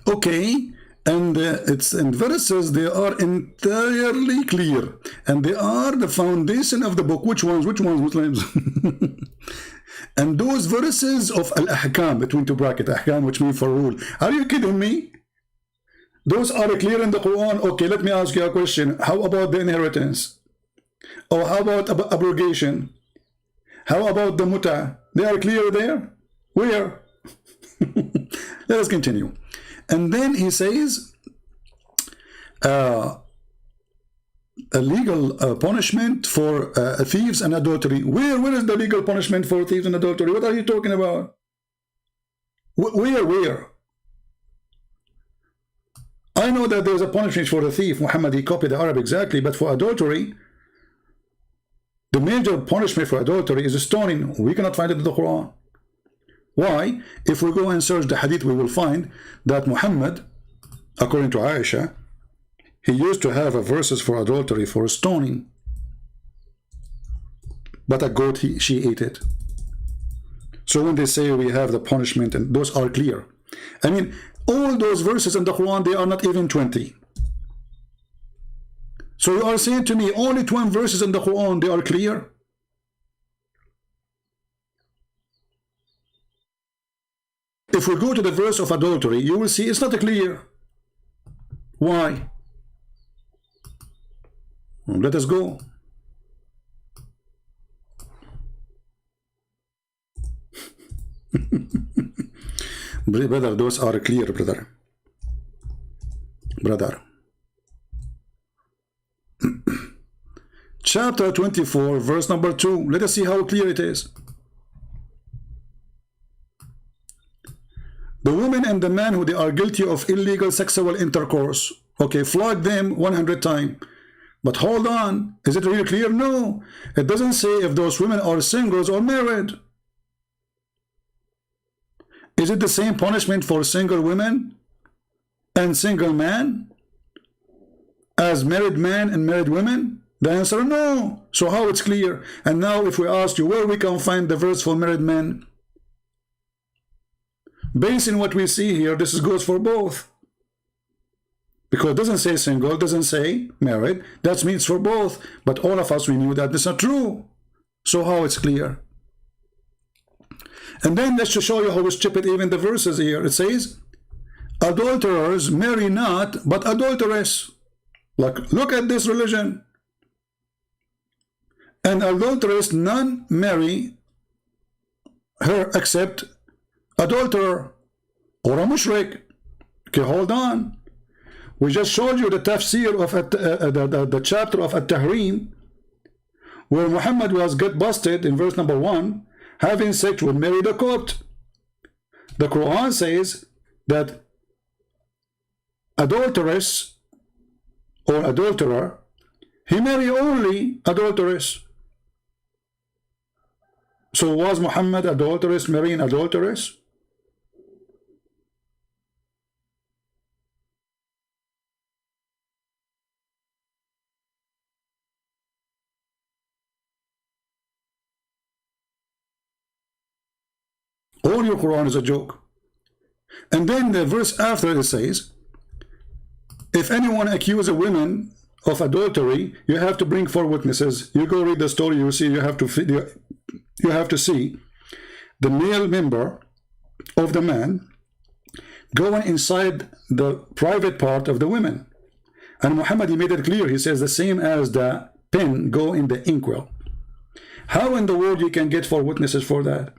Okay, and it's in verses, they are entirely clear, and they are the foundation of the book. Which ones, Muslims? And those verses of al-ahkam, between two brackets, ahkam, which mean for rule. Are you kidding me? Those are clear in the Quran. Okay, let me ask you a question. How about the inheritance? Or how about abrogation? How about the muta? They are clear there? Where? Let us continue. And then he says, a legal punishment for thieves and adultery. Where is the legal punishment for thieves and adultery? What are you talking about? Where? I know that there's a punishment for the thief. Muhammad, he copied the Arab exactly, but for adultery, the major punishment for adultery is stoning. We cannot find it in the Quran. Why? If we go and search the hadith, we will find that Muhammad, according to Aisha, he used to have verses for adultery, for stoning. But a goat, she ate it. So when they say we have the punishment, and those are clear. I mean, all those verses in the Quran, they are not even 20. So you are saying to me, only 20 verses in the Quran, they are clear? If we go to the verse of adultery, you will see it's not clear. Why? Let us go. Brother, those are clear, brother. Chapter 24, verse number 2. Let us see how clear it is. The woman and the man who they are guilty of illegal sexual intercourse. Okay, flog them 100 times. But hold on, is it really clear? No, it doesn't say if those women are singles or married. Is it the same punishment for single women and single man as married men and married women? The answer, no. So how it's clear? And now if we ask you where we can find the verse for married men, based on what we see here, this goes for both. Because it doesn't say single, it doesn't say married. That means for both. But all of us, we knew that that's not true. So how it's clear? And then let's just show you how stupid even the verses here. It says, adulterers marry not, but adulteress. Like, look at this religion. And adulteress none marry her except adulterer or a mushrik. Okay, hold on. We just showed you the tafsir of the chapter of At-Tahrim, where Muhammad was get busted in verse number 1, having sex with Mary the Copt. The Quran says that adulteress or adulterer, he marry only adulteress. So was Muhammad adulteress marrying adulteress? All your Quran is a joke. And then the verse after it says, if anyone accuses a woman of adultery, you have to bring 4 witnesses. You go read the story, you see, you have to see the male member of the man going inside the private part of the women. And Muhammad, he made it clear, he says the same as the pen go in the inkwell. How in the world you can get 4 witnesses for that?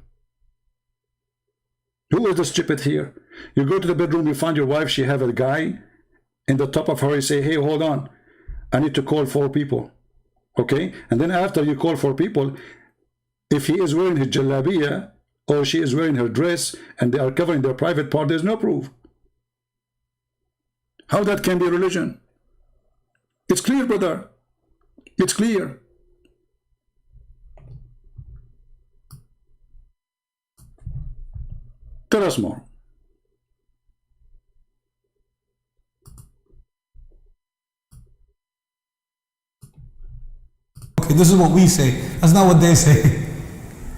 Who is the stupid here? You go to the bedroom, you find your wife, she have a guy in the top of her, you say, hey, hold on, I need to call 4 people. Okay? And then after you call 4 people, if he is wearing his jalabiya or she is wearing her dress and they are covering their private part, there's no proof. How that can be religion? It's clear, brother. It's clear. Tell us more. Okay, this is what we say. That's not what they say.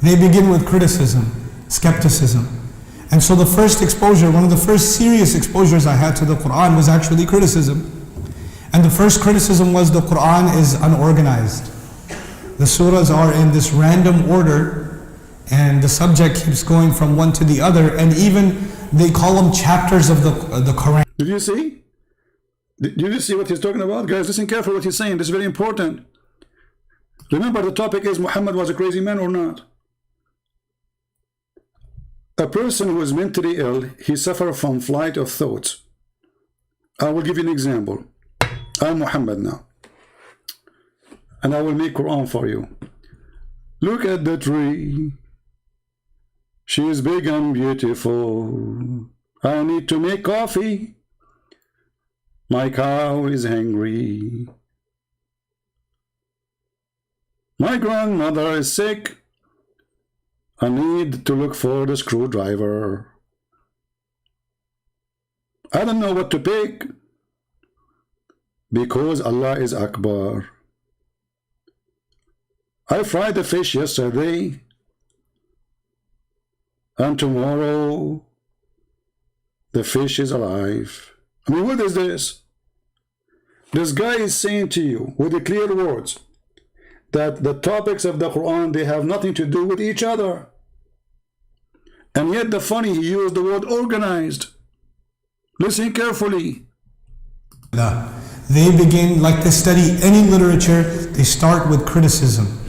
They begin with criticism, skepticism. And so the first exposure, one of the first serious exposures I had to the Quran was actually criticism. And the first criticism was the Quran is unorganized. The surahs are in this random order, and the subject keeps going from one to the other, and even they call them chapters of the Quran. Did you see? Did you see what he's talking about? Guys, listen carefully what he's saying. This is very important. Remember, the topic is Muhammad was a crazy man or not. A person who is mentally ill, he suffers from flight of thoughts. I will give you an example. I'm Muhammad now, and I will make Quran for you. Look at the tree. She is big and beautiful. I need to make coffee. My cow is hungry. My grandmother is sick. I need to look for the screwdriver. I don't know what to pick because Allah is Akbar. I fried the fish yesterday, and tomorrow the fish is alive. I mean, what is this? This guy is saying to you with the clear words that the topics of the Quran, they have nothing to do with each other. And yet the funny, he used the word organized. Listen carefully. They begin, like they study any literature, they start with criticism.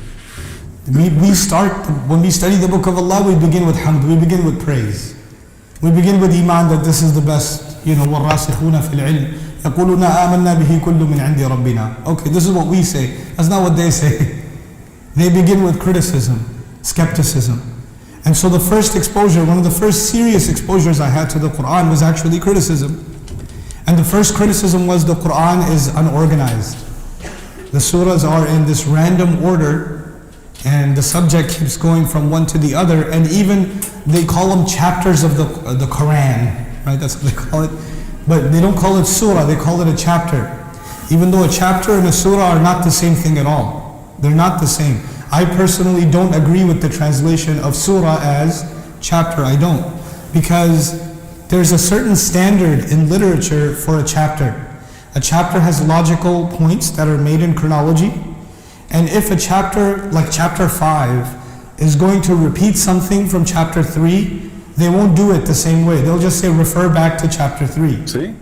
We start, when we study the book of Allah, we begin with hamd, we begin with praise. We begin with iman, that this is the best, you know, وَالرَّاسِخُونَ فِي الْعِلْمِ يَقُولُونَ آمَنَّا بِهِ كُلُّ مِنْ عِنْدِ رَبِّنَا. Okay, this is what we say. That's not what they say. They begin with criticism, skepticism. And so the first exposure, one of the first serious exposures I had to the Quran was actually criticism. And the first criticism was the Quran is unorganized. The surahs are in this random order, and the subject keeps going from one to the other, and even they call them chapters of the Quran, right? That's what they call it. But they don't call it surah, they call it a chapter. Even though a chapter and a surah are not the same thing at all. They're not the same. I personally don't agree with the translation of surah as chapter. I don't. Because there's a certain standard in literature for a chapter. A chapter has logical points that are made in chronology. And if a chapter, like chapter 5, is going to repeat something from chapter 3, they won't do it the same way. They'll just say refer back to chapter 3. See?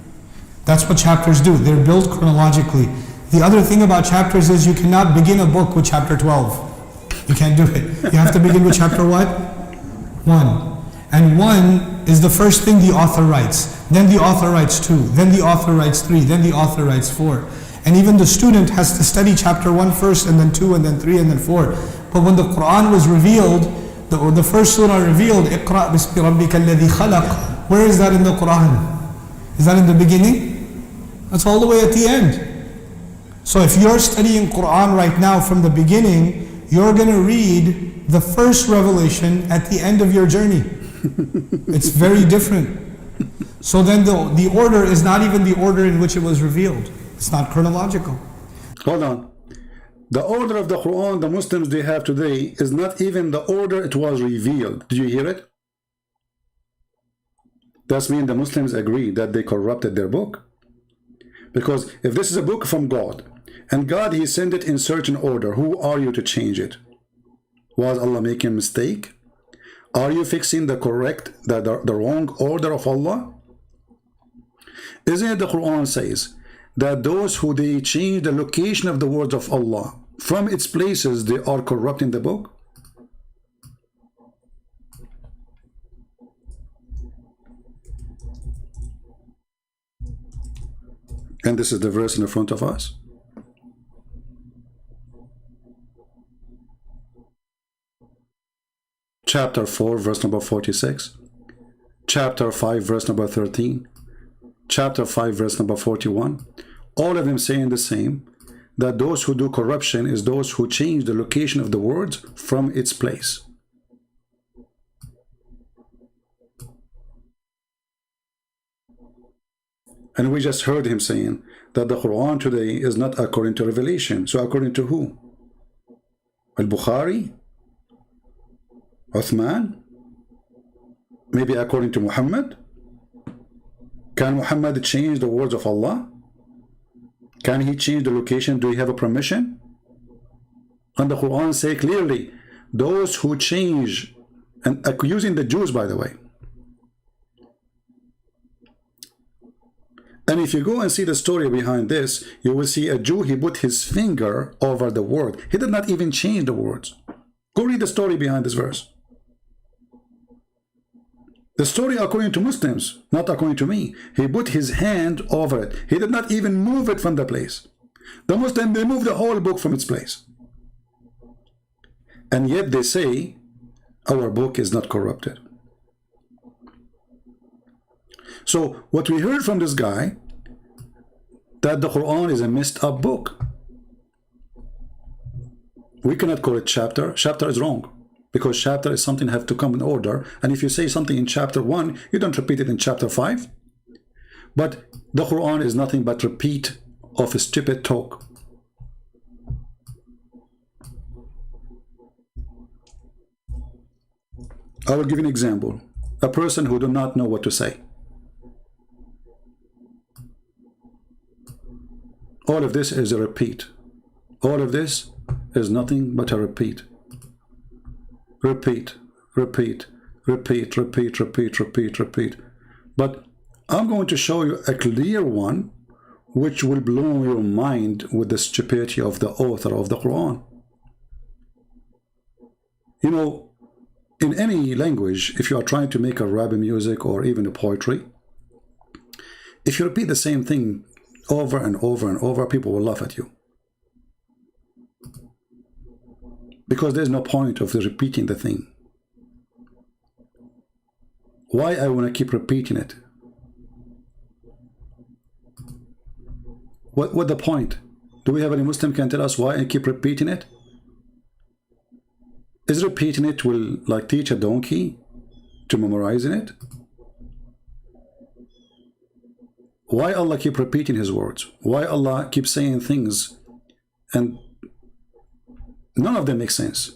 That's what chapters do. They're built chronologically. The other thing about chapters is you cannot begin a book with chapter 12. You can't do it. You have to begin with chapter what? 1. And 1 is the first thing the author writes. Then the author writes 2. Then the author writes 3. Then the author writes 4. And even the student has to study chapter 1 first, and then 2, and then 3, and then 4. But when the Quran was revealed, the first surah revealed, Iqra bismi rabbika alladhi khalaq. Where is that in the Quran? Is that in the beginning? That's all the way at the end. So if you're studying Quran right now from the beginning, you're going to read the first revelation at the end of your journey. It's very different. So then the order is not even the order in which it was revealed. It's not chronological. Hold on. The order of the Quran the Muslims they have today is not even the order it was revealed. Did you hear it? That means the Muslims agree that they corrupted their book. Because if this is a book from God, and God He sent it in certain order, who are you to change it? Was Allah making a mistake? Are you fixing the wrong order of Allah? Isn't it the Quran says that those who they change the location of the words of Allah from its places, they are corrupting the book? And this is the verse in the front of us. Chapter 4, verse number 46. Chapter 5, verse number 13. Chapter 5, verse number 41. All of them saying the same, that those who do corruption is those who change the location of the words from its place. And we just heard him saying that the Quran today is not according to revelation. So according to who? Al-Bukhari? Uthman? Maybe according to Muhammad? Can Muhammad change the words of Allah? Can he change the location? Do he have a permission? And the Quran say clearly, those who change, and accusing the Jews, by the way. And if you go and see the story behind this, you will see a Jew, he put his finger over the word. He did not even change the words. Go read the story behind this verse. The story according to Muslims, not according to me. He put his hand over it. He did not even move it from the place. The Muslims, they moved the whole book from its place. And yet they say, our book is not corrupted. So what we heard from this guy, that the Quran is a messed up book. We cannot call it chapter. Chapter is wrong. Because chapter is something that have to come in order. And if you say something in chapter 1, you don't repeat it in chapter 5. But the Quran is nothing but repeat of a stupid talk. I will give you an example. A person who do not know what to say. All of this is a repeat. All of this is nothing but a repeat. Repeat, repeat, repeat, repeat, repeat, repeat, repeat. But I'm going to show you a clear one which will blow your mind with the stupidity of the author of the Quran. You know, in any language, if you are trying to make a Arabic music or even a poetry, if you repeat the same thing over and over and over, people will laugh at you. Because there's no point of repeating the thing. Why I want to keep repeating it? What the point? Do we have any Muslim can tell us why I keep repeating it? Is repeating it will like teach a donkey to memorizing it? Why Allah keep repeating his words? Why Allah keep saying things and none of them make sense?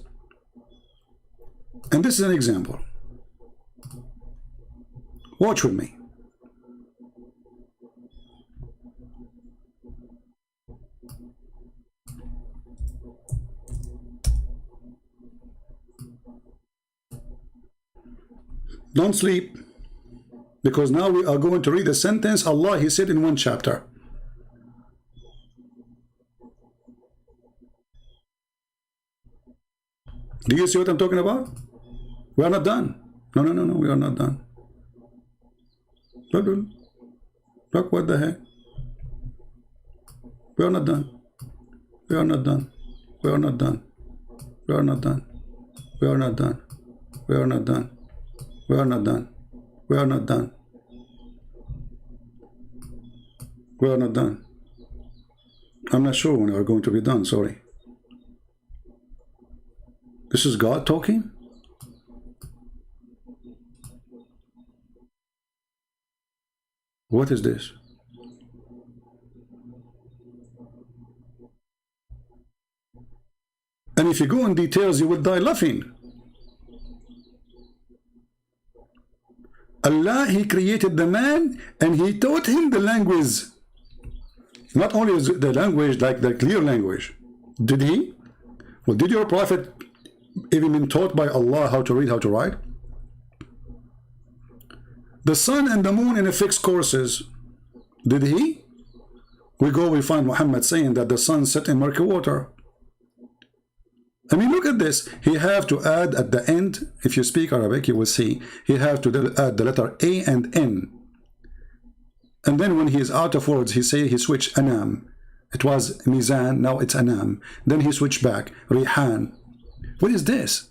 And this is an example. Watch with me. Don't sleep, because now we are going to read the sentence Allah he said in one chapter. Do you see what I'm talking about? We are not done. No, we are not done. Look, what the heck? We are not done. We are not done. We are not done. We are not done. We are not done. We are not done. We are not done. We are not done. We are not done. I'm not sure when we are going to be done, sorry. This is God talking? What is this? And if you go in details, you will die laughing. Allah, he created the man and he taught him the language. Not only is the language like the clear language. Did he? Well, did your prophet even been taught by Allah how to read, how to write? The sun and the moon in a fixed courses. Did he? We find Muhammad saying that the sun set in murky water. I mean, look at this. He have to add at the end, if you speak Arabic, you will see, he have to add the letter A and N. And then when he is out of words, he switch anam. It was mizan, now it's anam. Then he switched back, rihan. What is this?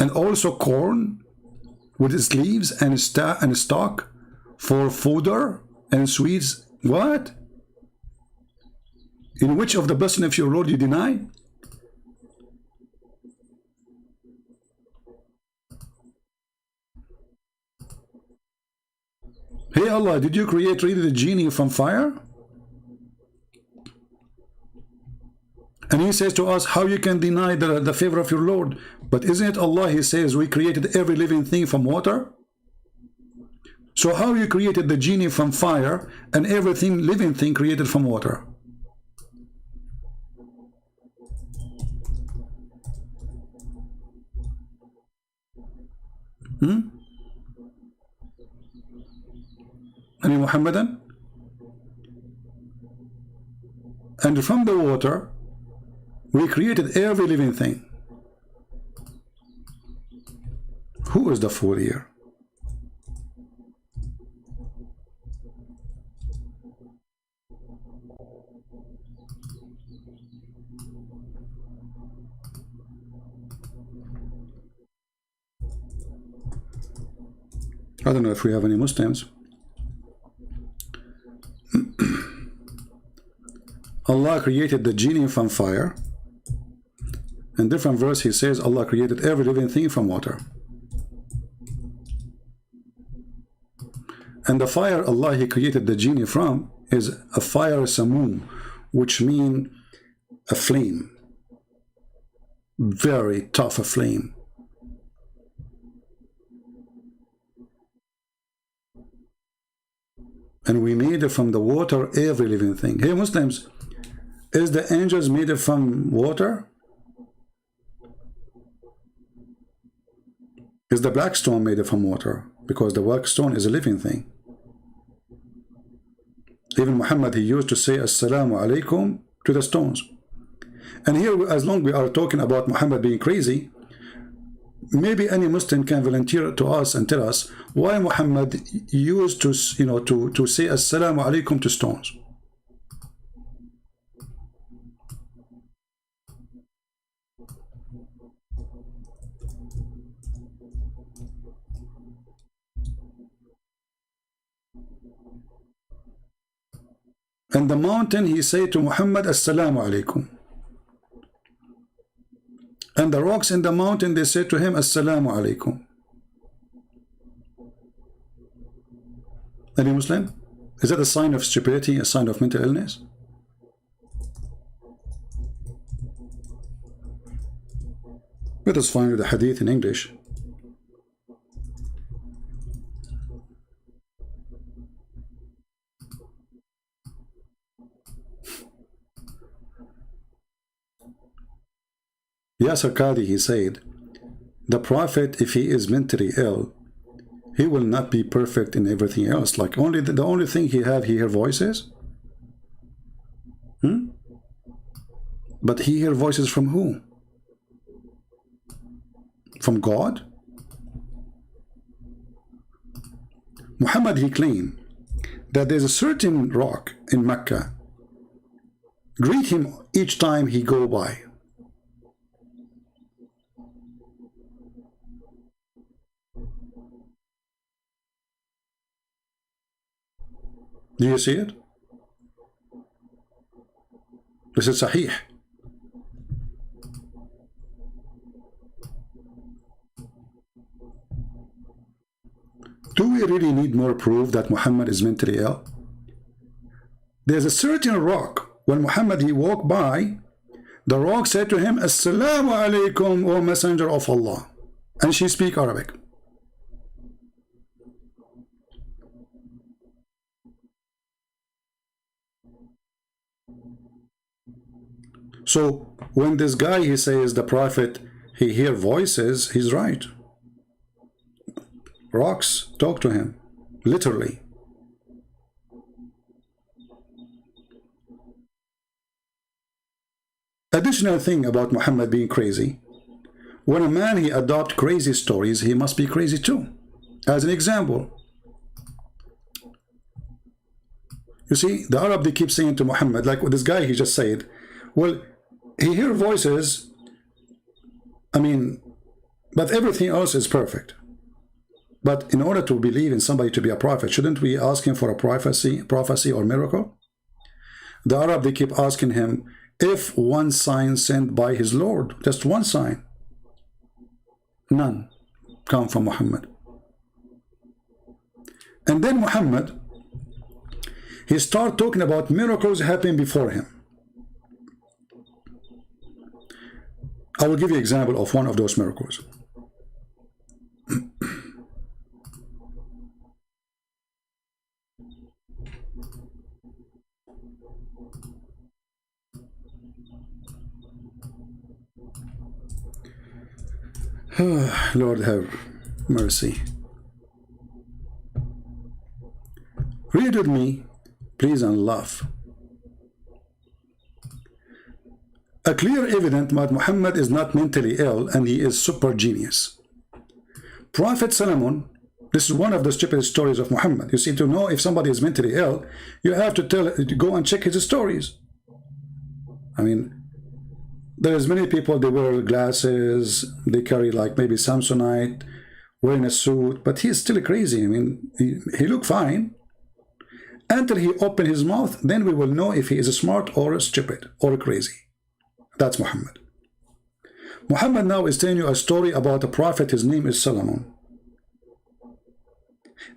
And also corn with its leaves and stalk for fodder and sweets. What? In which of the blessing of your Lord you deny? Hey Allah, did you create really the genie from fire? And he says to us, how you can deny the favor of your Lord? But isn't it Allah, he says, we created every living thing from water? So how you created the genie from fire and everything living thing created from water? Ani Muhammadan? And from the water we created every living thing. Who is the fool here? I don't know if we have any Muslims. Allah created the genie from fire. In different verse he says Allah created every living thing from water. And the fire Allah he created the genie from is a fire samum, which means a flame. Very tough a flame. And we made it from the water every living thing. Hey Muslims, is the angels made it from water? Is the black stone made it from water? Because the black stone is a living thing. Even Muhammad, he used to say Assalamu alaikum to the stones. And here, as long as we are talking about Muhammad being crazy, maybe any Muslim can volunteer to us and tell us why Muhammad used to, to say Assalamu alaikum to stones. And the mountain, he said to Muhammad, Assalamu alaikum. And the rocks in the mountain, they said to him, Assalamu alaikum. Any Muslim? Is that a sign of stupidity, a sign of mental illness? Let us find the hadith in English. Yasir Qadhi, he said, the Prophet, if he is mentally ill, he will not be perfect in everything else. Like only the only thing he hear voices. But he hear voices from who? From God? Muhammad, he claimed that there's a certain rock in Mecca greet him each time he go by. Do you see it? This is Sahih. Do we really need more proof that Muhammad is mentally ill? There's a certain rock. When Muhammad he walked by, the rock said to him, Assalamu alaikum, O Messenger of Allah. And she speak Arabic. So when this guy he says the Prophet he hear voices, he's right. Rocks talk to him, literally. Additional thing about Muhammad being crazy, when a man he adopt crazy stories, he must be crazy too. As an example, you see, the Arab, they keep saying to Muhammad, like this guy he just said, well, he hear voices, I mean, but everything else is perfect. But in order to believe in somebody to be a prophet, shouldn't we ask him for a prophecy or miracle? The Arab, they keep asking him, if one sign sent by his Lord, just one sign, none come from Muhammad. And then Muhammad, he start talking about miracles happening before him. I will give you an example of one of those miracles. Lord have mercy. Read with me, please, and laugh. A clear evidence that Muhammad is not mentally ill and he is super genius. Prophet Solomon, this is one of the stupid stories of Muhammad. You see, to know if somebody is mentally ill, you have to go and check his stories. I mean, there's many people, they wear glasses, they carry like maybe Samsonite, wearing a suit, but he's still crazy. I mean, he look fine. Until he open his mouth, then we will know if he is smart or stupid or crazy. That's Muhammad. Muhammad now is telling you a story about a prophet, his name is Solomon.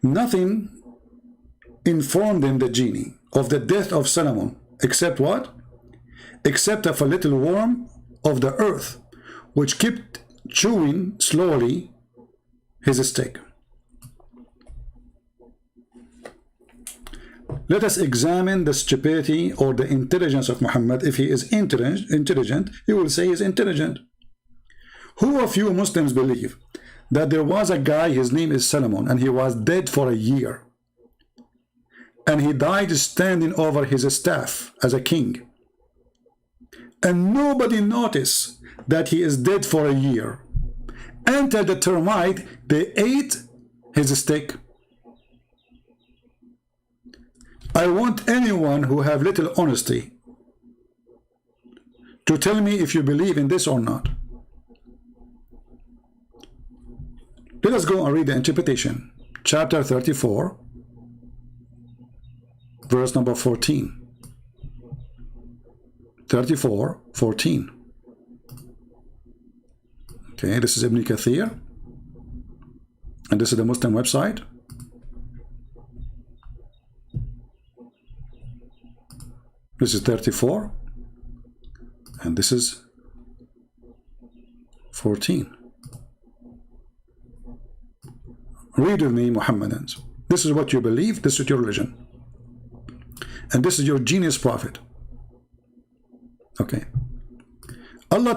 Nothing informed him, the genie, of the death of Solomon, except what? Except of a little worm of the earth, which kept chewing slowly his stick. Let us examine the stupidity or the intelligence of Muhammad. If he is intelligent, he will say he's intelligent. Who of you Muslims believe that there was a guy, his name is Solomon, and he was dead for a year, and he died standing over his staff as a king, and nobody noticed that he is dead for a year until the termite, they ate his stick? I want anyone who have little honesty to tell me if you believe in this or not. Let us go and read the interpretation. Chapter 34, verse number 14. 34:14. Okay, this is Ibn Kathir. And this is the Muslim website. This is 34. And this is 14. Read with me, Muhammadans. This is what you believe, this is your religion. And this is your genius prophet. Okay. Allah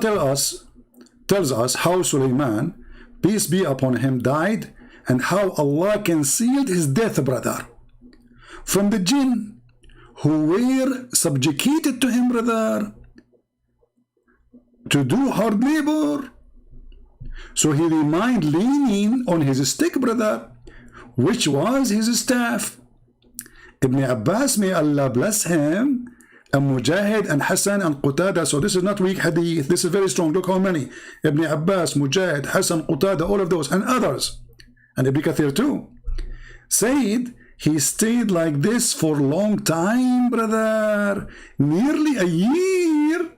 tells us how Sulaiman, peace be upon him, died, and how Allah concealed his death, brother, from the jinn who were subjugated to him, brother, to do hard labor. So he remained leaning on his stick, brother, which was his staff. Ibn Abbas, may Allah bless him, and Mujahid and Hassan and Qatada. So this is not weak hadith, this is very strong. Look how many: Ibn Abbas, Mujahid, Hassan, Qatada, all of those, and others, and Ibn Kathir too, said he stayed like this for a long time, brother, nearly a year.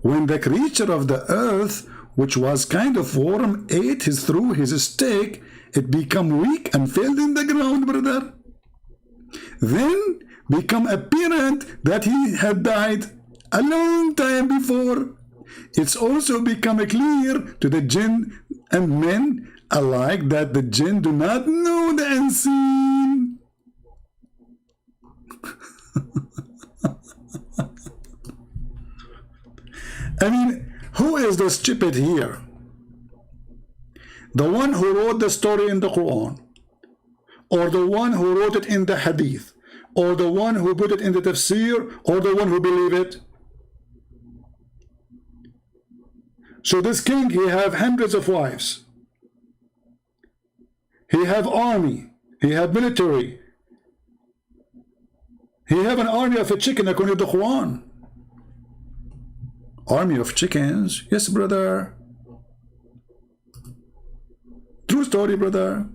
When the creature of the earth, which was kind of warm, ate through his stick, it became weak and fell in the ground, brother. Then become apparent that he had died a long time before. It's also become clear to the jinn and men alike that the jinn do not know the unseen. I mean, who is the stupid here? The one who wrote the story in the Quran, or the one who wrote it in the Hadith, or the one who put it in the Tafsir, or the one who believe it? So this king, he have hundreds of wives. He have army. He have military. He have an army of a chicken according to the Quran. Army of chickens? Yes, brother. True story, brother.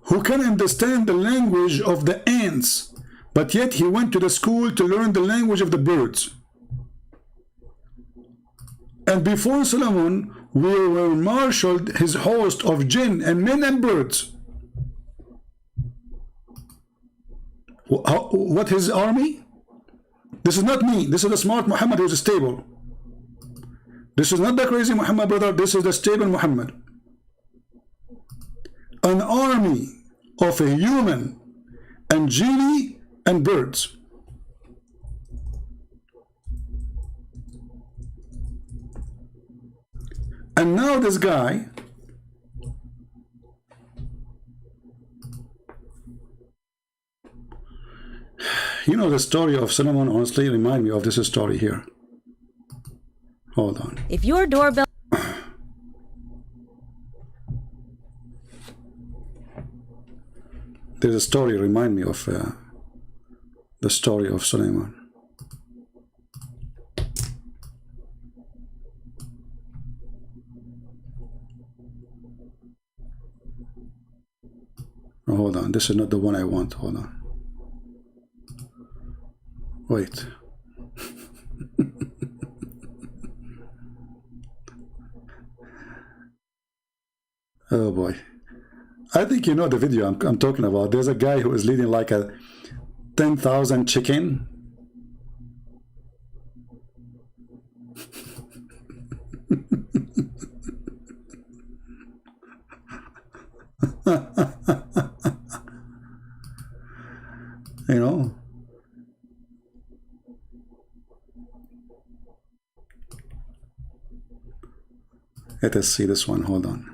Who can understand the language of the ants, but yet he went to the school to learn the language of the birds. And before Solomon, we were marshaled his host of jinn and men and birds. What his army? This is not me. This is the smart Muhammad who is stable. This is not the crazy Muhammad, brother. This is the stable Muhammad. An army of a human and genie and birds. And now this guy, you know, the story of Solomon honestly remind me of this story here. Hold on. If your doorbell... There's a story remind me of the story of Solomon. Oh, hold on, this is not the one I want. Hold on. Wait. Oh boy. I think you know the video I'm talking about. There's a guy who is leading like a 10,000 chicken. You know? Let us see this one. Hold on.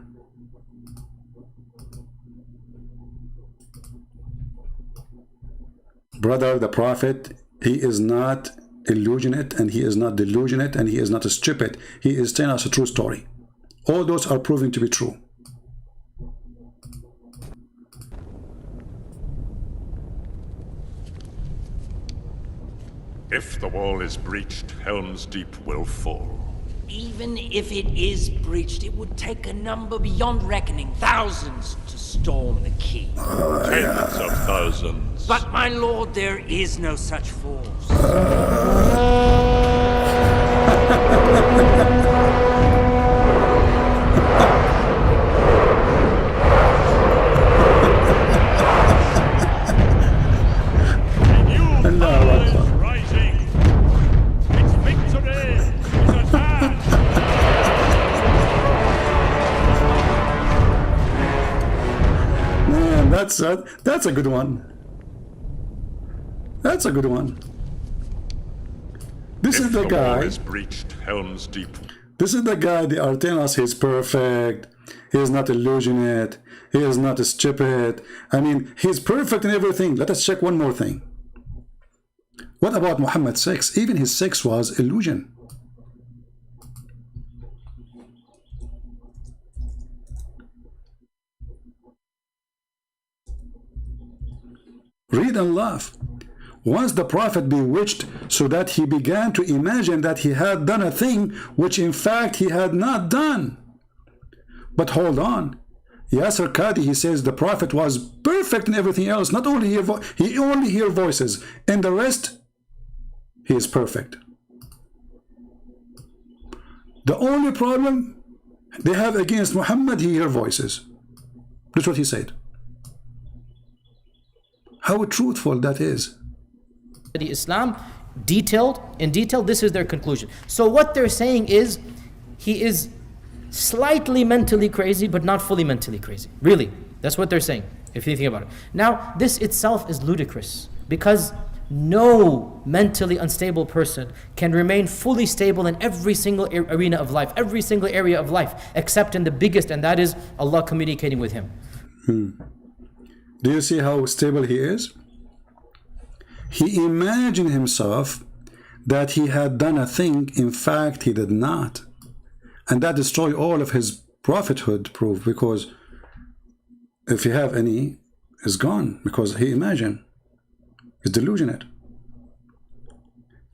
Brother, the Prophet, he is not illusionate, and he is not delusionate, and he is not stupid. He is telling us a true story. All those are proving to be true. If the wall is breached, Helm's Deep will fall. Even if it is breached, it would take a number beyond reckoning, thousands, to storm the key. Tens of thousands. But my lord, there is no such force. That's a good one. That's a good one. This is the If the guy. wall is breached, Helm's Deep. This is the guy they are telling us he's perfect. He is not illusionate. He is not stupid. I mean, he's perfect in everything. Let us check one more thing. What about Muhammad's sex? Even his sex was illusion. Read and laugh. Once the Prophet bewitched so that he began to imagine that he had done a thing which in fact he had not done. But hold on. Yasir Qadhi, he says the Prophet was perfect in everything else. Not only he only hear voices. And the rest, he is perfect. The only problem they have against Muhammad, he hear voices. That's what he said. How truthful that is. Islam, in detail, this is their conclusion. So what they're saying is, he is slightly mentally crazy, but not fully mentally crazy. Really, that's what they're saying, if you think about it. Now, this itself is ludicrous, because no mentally unstable person can remain fully stable in every single arena of life, every single area of life, except in the biggest, and that is Allah communicating with him. Do you see how stable he is? He imagined himself that he had done a thing, in fact he did not. And that destroyed all of his prophethood proof, because if you have any, it's gone, because he imagined. He's delusionate.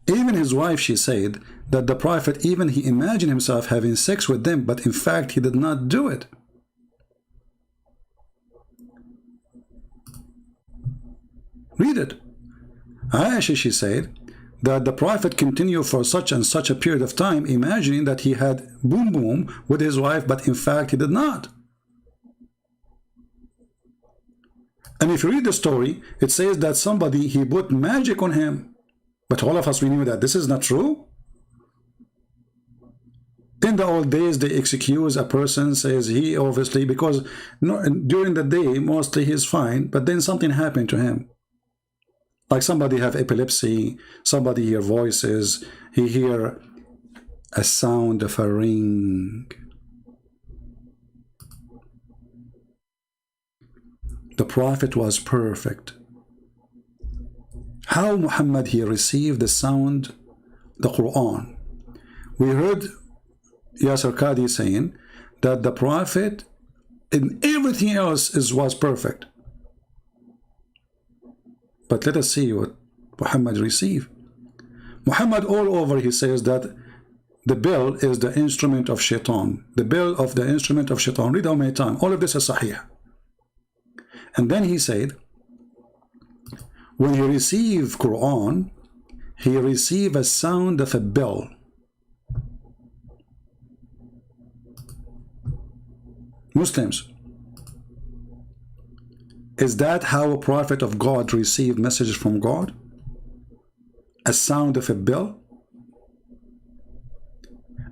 Even his wife, she said that the Prophet, even he imagined himself having sex with them, but in fact he did not do it. Read it. Aisha, she said that the Prophet continued for such and such a period of time, imagining that he had boom boom with his wife, but in fact he did not. And if you read the story, it says that somebody, he put magic on him. But all of us, we knew that this is not true. In the old days, they excuse a person, says he obviously, because during the day, mostly he's fine, but then something happened to him. Like somebody have epilepsy, somebody hear voices, he hear a sound of a ring. The Prophet was perfect. How Muhammad, he received the sound, the Quran. We heard Yasir Qadhi saying that the Prophet in everything else was perfect. But let us see what Muhammad received. Muhammad all over, he says that the bell is the instrument of shaitan. The bell of the instrument of shaitan. Read how many times. All of this is sahih. And then he said, when he received Quran, he received a sound of a bell. Muslims, is that how a prophet of God received messages from God? A sound of a bell?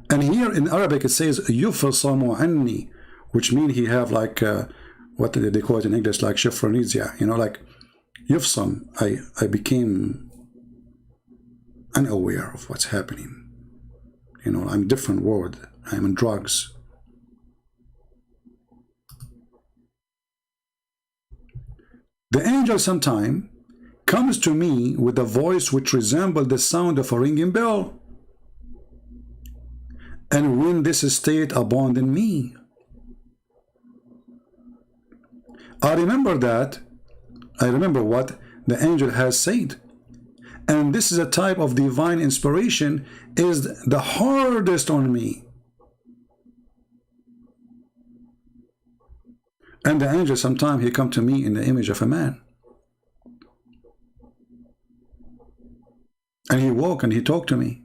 And here in Arabic it says yufsamu anni, which means he have like what they call it in English, like shifronesia, you know, like yufsam. I became unaware of what's happening. You know, I'm different world. I'm in drugs. The angel sometime comes to me with a voice which resembled the sound of a ringing bell. And when this state abandoned me, I remember what the angel has said. And this is a type of divine inspiration, is the hardest on me. And the angel, sometimes he come to me in the image of a man. And he walked and he talked to me.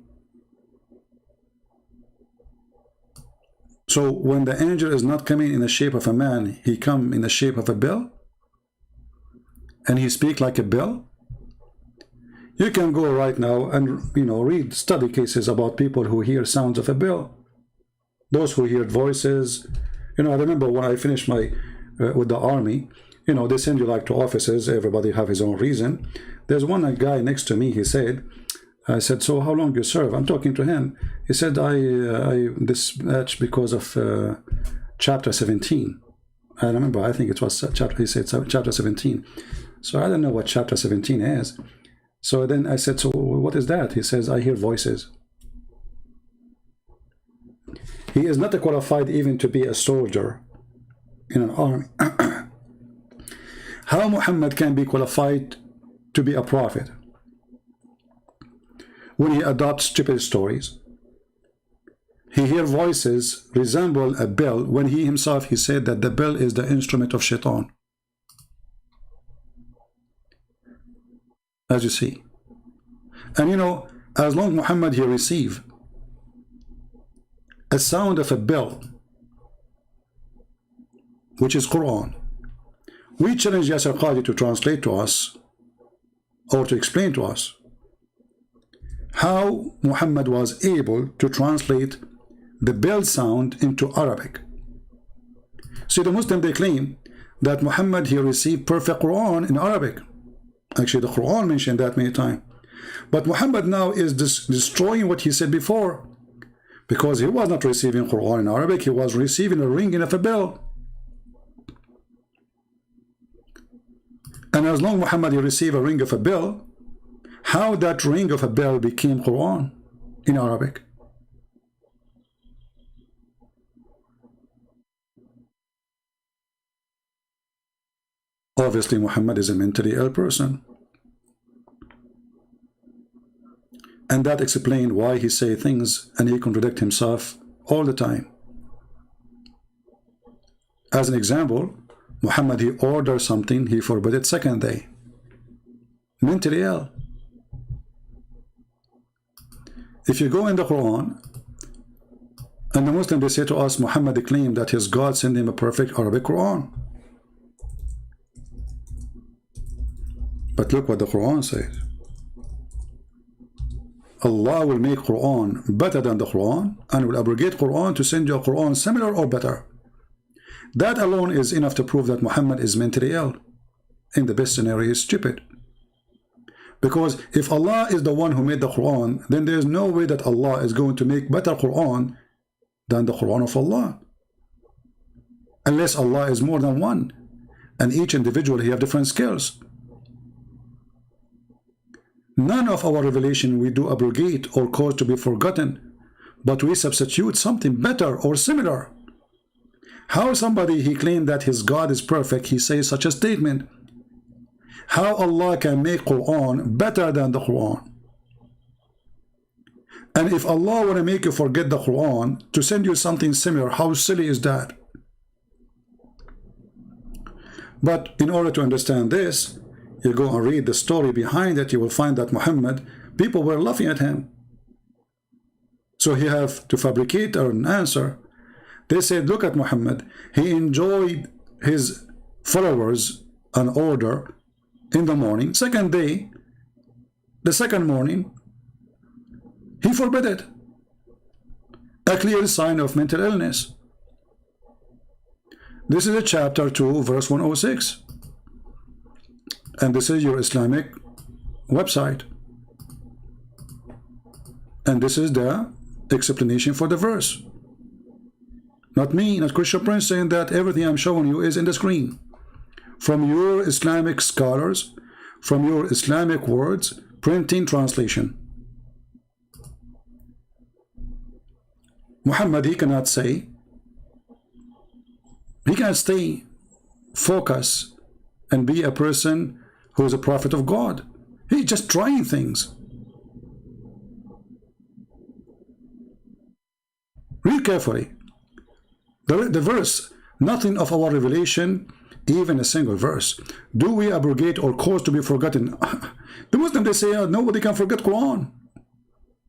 So when the angel is not coming in the shape of a man, he come in the shape of a bell. And he speak like a bell. You can go right now and read study cases about people who hear sounds of a bell. Those who hear voices. I remember when I finished my with the army, they send you like to offices. Everybody have his own reason. There's one guy next to me. He said, I said, so how long you serve? I'm talking to him. He said, I dispatched because of chapter 17. I remember, I think it was chapter, he said chapter 17. So I don't know what chapter 17 is. So then I said, so what is that? He says, I hear voices. He is not qualified even to be a soldier in an army. How Muhammad can be qualified to be a prophet when he adopts stupid stories? He hears voices resemble a bell when he himself, he said that the bell is the instrument of shaitan. As you see. And as long Muhammad he receive a sound of a bell, which is Quran, we challenge Yasir Qadhi to translate to us or to explain to us how Muhammad was able to translate the bell sound into Arabic. See, the Muslim, they claim that Muhammad he received perfect Quran in Arabic. Actually, the Quran mentioned that many times. But Muhammad now is destroying what he said before, because he was not receiving Quran in Arabic, he was receiving a ringing of a bell. And as long Muhammad he received a ring of a bell, how that ring of a bell became Quran in Arabic? Obviously, Muhammad is a mentally ill person. And that explains why he say things and he contradicts himself all the time. As an example, Muhammad, he ordered something, he forbid it second day. Mentally ill. If you go in the Quran, and the Muslim, they say to us, Muhammad claimed that his God sent him a perfect Arabic Quran. But look what the Quran says. Allah will make Quran better than the Quran and will abrogate Quran to send you a Quran similar or better. That alone is enough to prove that Muhammad is mentally ill. In the best scenario, he is stupid. Because if Allah is the one who made the Quran, then there is no way that Allah is going to make better Quran than the Quran of Allah. Unless Allah is more than one, and each individual he have different skills. None of our revelation we do abrogate or cause to be forgotten, but we substitute something better or similar. How somebody he claimed that his God is perfect, he says such a statement? How Allah can make Quran better than the Quran? And if Allah want to make you forget the Quran to send you something similar, how silly is that? But in order to understand this, you go and read the story behind it, you will find that Muhammad, people were laughing at him. So he have to fabricate an answer. They said, look at Muhammad, he enjoyed his followers an order in the morning. Second day, the second morning, he forbid it. A clear sign of mental illness. This is a chapter 2, verse 106. And this is your Islamic website. And this is the explanation for the verse. Not me, not Christian Prince saying that. Everything I'm showing you is in the screen. From your Islamic scholars, from your Islamic words, printing translation. Muhammad, he cannot say, he can't stay focused and be a person who is a prophet of God. He's just trying things. Read carefully. The verse, nothing of our revelation, even a single verse, do we abrogate or cause to be forgotten. The Muslims, they say, nobody can forget Quran,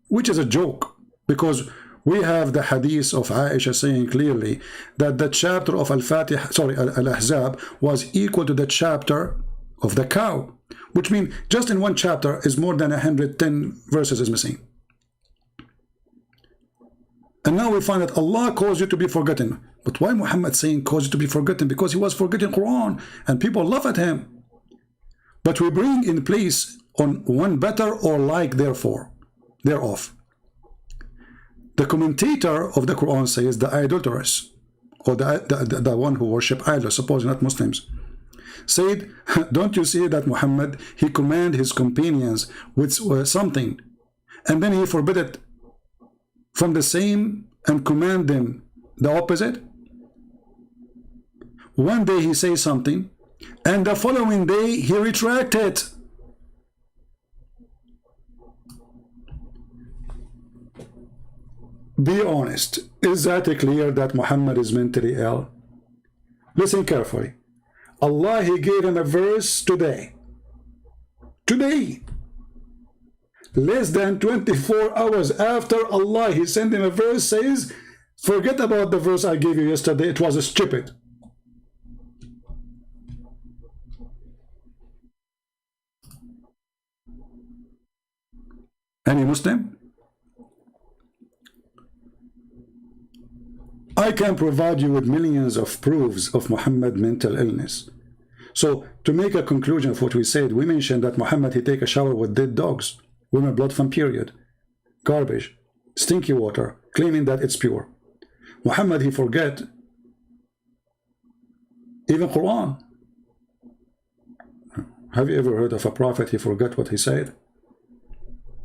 which is a joke, because we have the hadith of Aisha saying clearly that the chapter of Al-Fatiha, sorry, Al-Ahzab, was equal to the chapter of the cow, which means just in one chapter is more than 110 verses is missing. And now we find that Allah caused you to be forgotten. But why Muhammad saying caused you to be forgotten? Because he was forgetting Quran and people laugh at him. But we bring in place on one better or like therefore, thereof. The commentator of the Quran says the idolatrous, or the one who worship idols, supposing not Muslims, said, don't you see that Muhammad, he commanded his companions with something, and then he forbid it from the same and command them the opposite? One day he says something, and the following day he retracted it. Be honest. Is that clear that Muhammad is mentally ill? Listen carefully. Allah, he gave him a verse today. Today. Less than 24 hours after Allah, he sent him a verse, says, forget about the verse I gave you yesterday, it was stupid. Any Muslim? I can provide you with millions of proofs of Muhammad's mental illness. So, to make a conclusion of what we said, we mentioned that Muhammad, he take a shower with dead dogs, women blood from period, garbage, stinky water, claiming that it's pure. Muhammad, he forget even Quran. Have you ever heard of a prophet, he forgot what he said?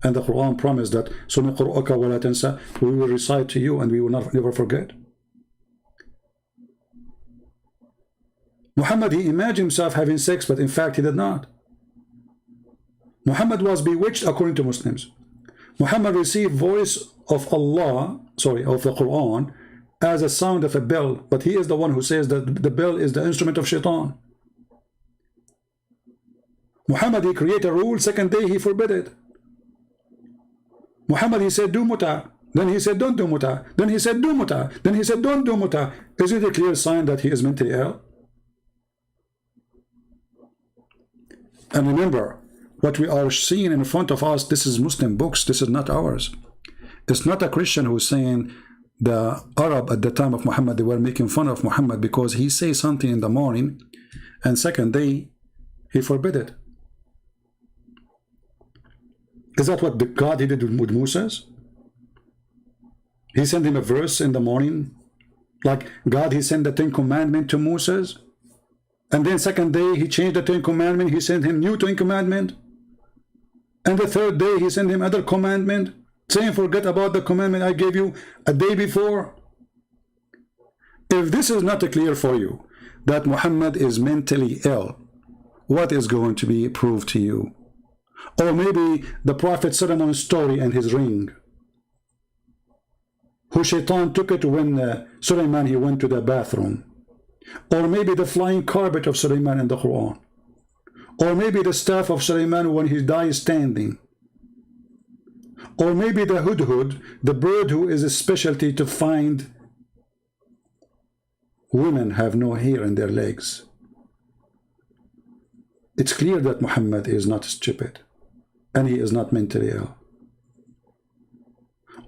And the Quran promised that سَنُقْرُؤَكَ وَلَا تَنْسَى, we will recite to you and we will never forget. Muhammad, he imagined himself having sex, but in fact he did not. Muhammad was bewitched according to Muslims. Muhammad received voice of Allah, sorry, of the Quran, as a sound of a bell, but he is the one who says that the bell is the instrument of shaitan. Muhammad, he created a rule, second day he forbid it. Muhammad, he said do muta, then he said don't do muta, then he said do muta, then he said don't do muta. Is it a clear sign that he is mentally ill? And remember, what we are seeing in front of us, this is Muslim books, this is not ours. It's not a Christian who's saying the Arab at the time of Muhammad, they were making fun of Muhammad because he says something in the morning and second day he forbid it. Is that what God did with Moses? He sent him a verse in the morning, like God, he sent the 10 commandments to Moses, and then second day he changed the 10 commandments, he sent him new 10 commandments, and the third day he sent him other commandment, saying forget about the commandment I gave you a day before. If this is not clear for you that Muhammad is mentally ill, what is going to be proved to you? Or maybe the Prophet Solomon's story and his ring, who Shaitan took it when Suleiman, he went to the bathroom. Or maybe the flying carpet of Suleiman in the Quran. Or maybe the staff of Suleiman when he dies standing. Or maybe the hudhud, the bird who is a specialty to find women have no hair in their legs. It's clear that Muhammad is not stupid and he is not mentally ill.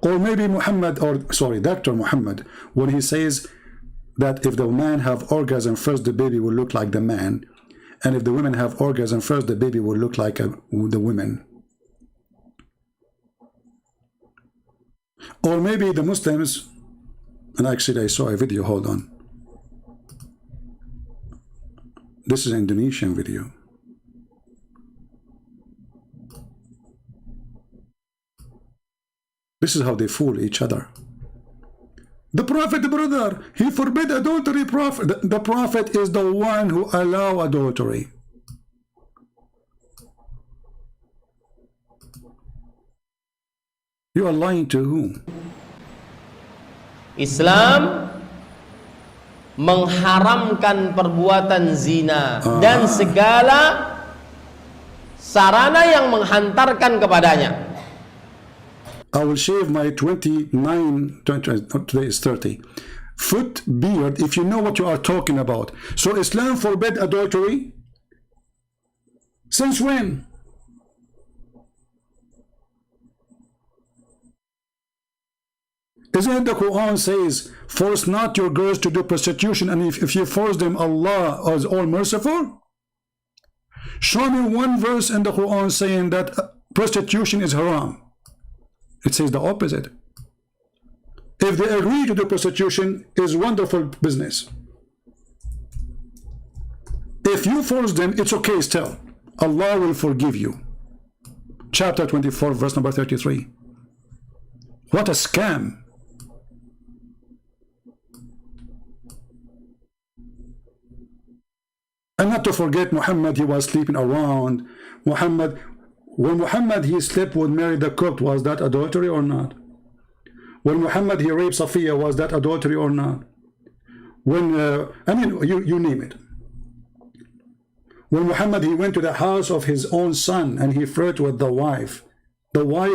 Or maybe Muhammad, or sorry, Dr. Muhammad, when he says that if the man have orgasm first, the baby will look like the man, and if the women have orgasm first, the baby will look like the women. Or maybe the Muslims, and actually I saw a video, hold on. This is an Indonesian video. This is how they fool each other. The Prophet, brother, he forbid adultery. The Prophet is the one who allow adultery. You are lying to whom? Islam mengharamkan perbuatan zina dan segala sarana yang menghantarkan kepadanya. I will shave my today is 30 foot beard if you know what you are talking about. So Islam forbid adultery? Since when? Isn't it the Quran says, force not your girls to do prostitution, and if you force them, Allah is all merciful? Show me one verse in the Quran saying that prostitution is haram. It says the opposite. If they agree to do prostitution, is wonderful business. If you force them, it's okay still. Allah will forgive you. Chapter 24, verse number 33. What a scam. And not to forget Muhammad, he was sleeping around. When Muhammad he slept with Mary the cook, was that adultery or not? When Muhammad he raped Safiya, was that adultery or not? When I mean, you name it. When Muhammad he went to the house of his own son and he flirted with the wife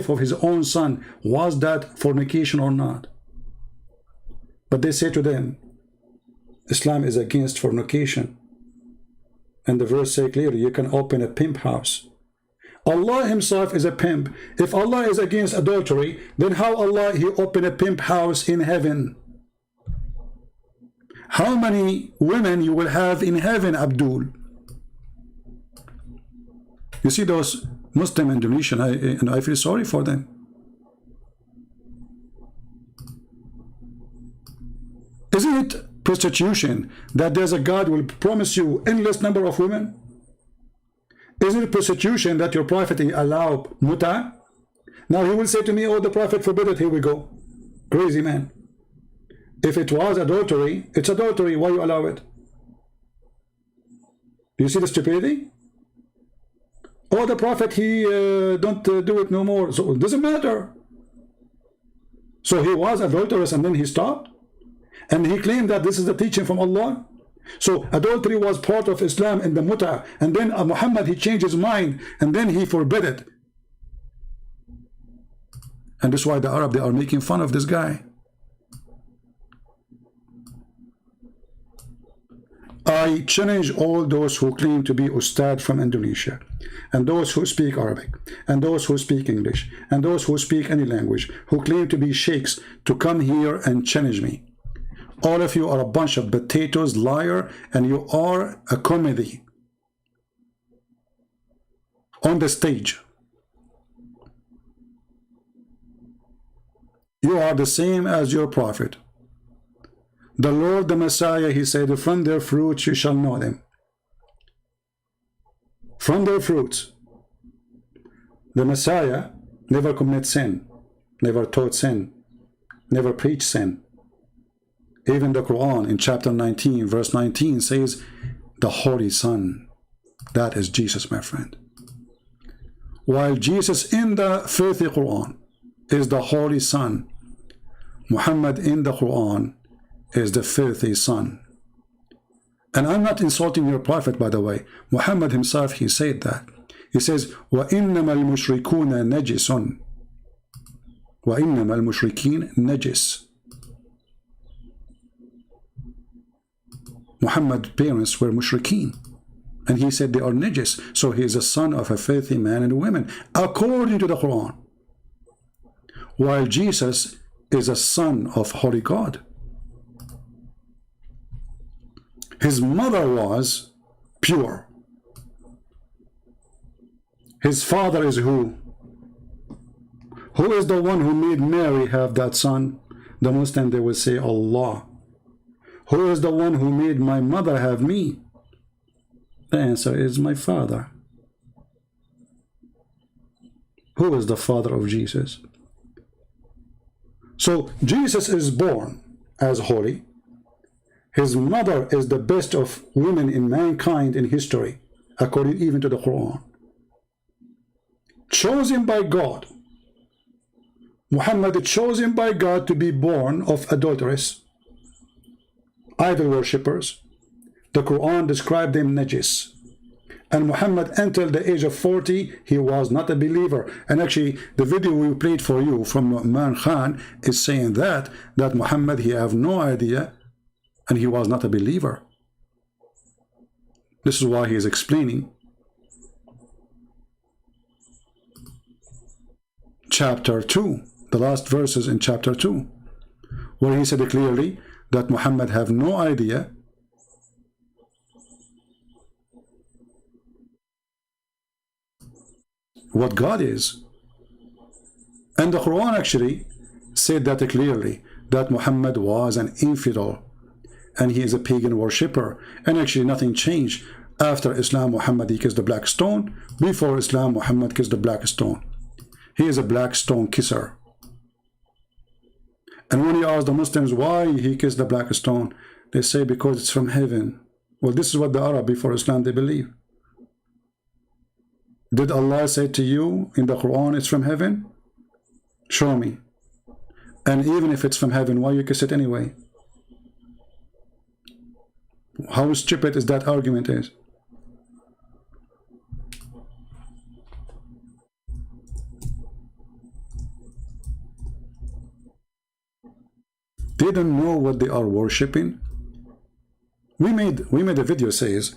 of his own son, was that fornication or not? But they say to them, Islam is against fornication. And the verse say clearly, you can open a pimp house. Allah himself is a pimp. If Allah is against adultery, then how Allah he open a pimp house in heaven? How many women you will have in heaven, Abdul? You see those Muslim Indonesian, I feel sorry for them. Isn't it prostitution that there's a God will promise you endless number of women? Isn't it prostitution that your prophet allow muta? Now he will say to me, oh, the prophet forbid it. Here we go. Crazy man. If it was adultery, it's adultery. Why you allow it? Do you see the stupidity? Oh, the prophet, he don't do it no more. So it doesn't matter. So he was adulterous and then he stopped? And he claimed that this is the teaching from Allah. So adultery was part of Islam in the muta, and then Muhammad he changed his mind and then he forbid it. And that's why the Arab, they are making fun of this guy. I challenge all those who claim to be Ustad from Indonesia, and those who speak Arabic, and those who speak English, and those who speak any language, who claim to be sheikhs, to come here and challenge me. All of you are a bunch of potatoes, liar, and you are a comedy on the stage. You are the same as your prophet. The Lord, the Messiah, he said, from their fruits you shall know them. From their fruits. The Messiah never commit sin, never taught sin, never preached sin. Even the Quran in chapter 19, verse 19 says, the Holy Son. That is Jesus, my friend. While Jesus in the filthy Quran is the Holy Son, Muhammad in the Quran is the filthy son. And I'm not insulting your prophet, by the way. Muhammad himself, he said that. He says, وَإِنَّمَا الْمُشْرِكُونَ نَجِسٌ وَإِنَّمَا الْمُشْرِكِينَ نَجِسٌ. Muhammad's parents were mushrikeen, and he said they are najis, so he is a son of a filthy man and women, according to the Quran. While Jesus is a son of Holy God. His mother was pure. His father is who? Who is the one who made Mary have that son? The Muslim, they will say Allah. Who is the one who made my mother have me? The answer is my father. Who is the father of Jesus? So Jesus is born as holy. His mother is the best of women in mankind in history, according even to the Quran. Chosen by God. Muhammad chosen by God to be born of adulteress, idol worshippers. The Quran described them najis. And Muhammad until the age of 40, he was not a believer. And actually, the video we played for you from Nu'man Khan is saying that Muhammad, he have no idea, and he was not a believer. This is why he is explaining. Chapter 2, the last verses in chapter 2, where he said clearly that Muhammad have no idea what God is. And the Quran actually said that clearly, that Muhammad was an infidel and he is a pagan worshipper. And actually nothing changed. After Islam, Muhammad, he kissed the black stone. Before Islam, Muhammad kissed the black stone. He is a black stone kisser. And when you ask the Muslims why he kissed the black stone, they say because it's from heaven. Well, this is what the Arab before Islam they believe. Did Allah say to you in the Quran it's from heaven? Show me. And even if it's from heaven, why you kiss it anyway? How stupid is that argument is? They don't know what they are worshipping. We made a video says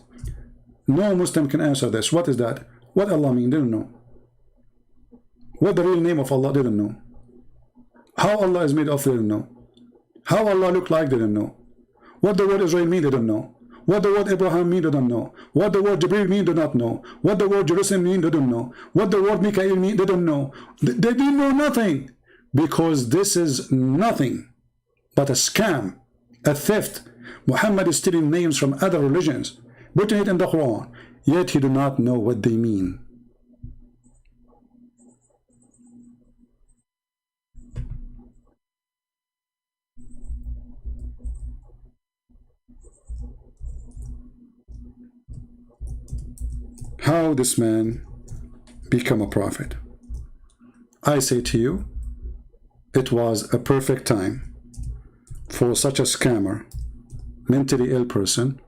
no Muslim can answer this. What is that? What Allah mean? They don't know. What the real name of Allah? They don't know. How Allah is made of? They don't know. How Allah look like? They don't know. What the word Israel mean? They don't know. What the word Abraham mean? They don't know. What the word Jibril mean? They don't know. What the word Jerusalem mean? They don't know. What the word Mikael mean? They don't know. They didn't know nothing, because this is nothing but a scam, a theft. Muhammad is stealing names from other religions, putting it in the Quran, yet he do not know what they mean. How this man become a prophet? I say to you, it was a perfect time for such a scammer, mentally ill person,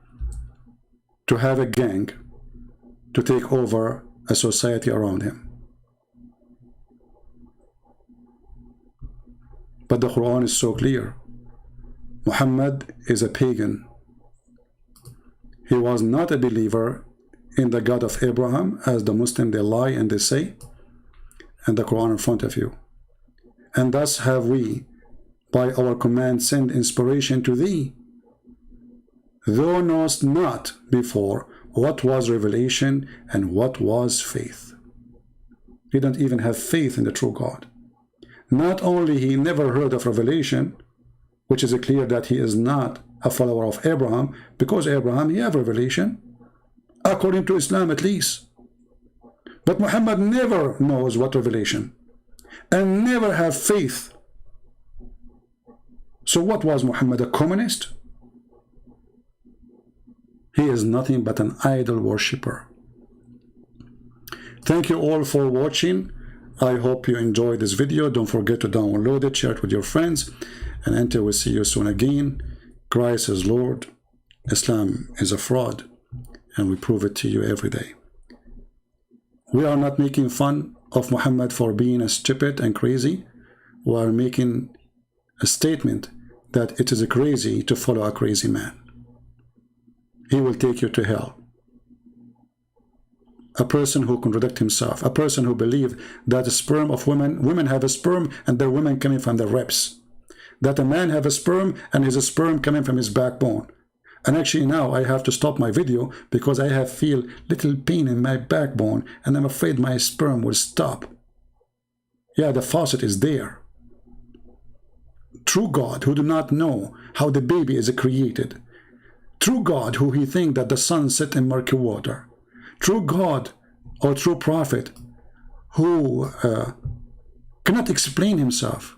to have a gang to take over a society around him. But the Quran is so clear. Muhammad is a pagan. He was not a believer in the God of Abraham, as the Muslim they lie and they say, and the Quran in front of you. And thus have we, by our command, send inspiration to thee. Thou knowest not before what was revelation and what was faith. He don't even have faith in the true God. Not only he never heard of revelation, which is clear that he is not a follower of Abraham, because Abraham, he have revelation, according to Islam at least. But Muhammad never knows what revelation, and never have faith. So what was Muhammad, a communist? He is nothing but an idol worshipper. Thank you all for watching. I hope you enjoyed this video. Don't forget to download it, share it with your friends, and until we see you soon again, Christ is Lord, Islam is a fraud, and we prove it to you every day. We are not making fun of Muhammad for being a stupid and crazy. We are making a statement that it is crazy to follow a crazy man. He will take you to hell. A person who contradicts himself, a person who believes that the sperm of women have a sperm and their women coming from their ribs, that a man have a sperm and his sperm coming from his backbone. And actually now I have to stop my video because I feel little pain in my backbone and I'm afraid my sperm will stop. Yeah, the faucet is there. True God who do not know how the baby is created. True God who he think that the sun set in murky water. True God or true prophet who cannot explain himself.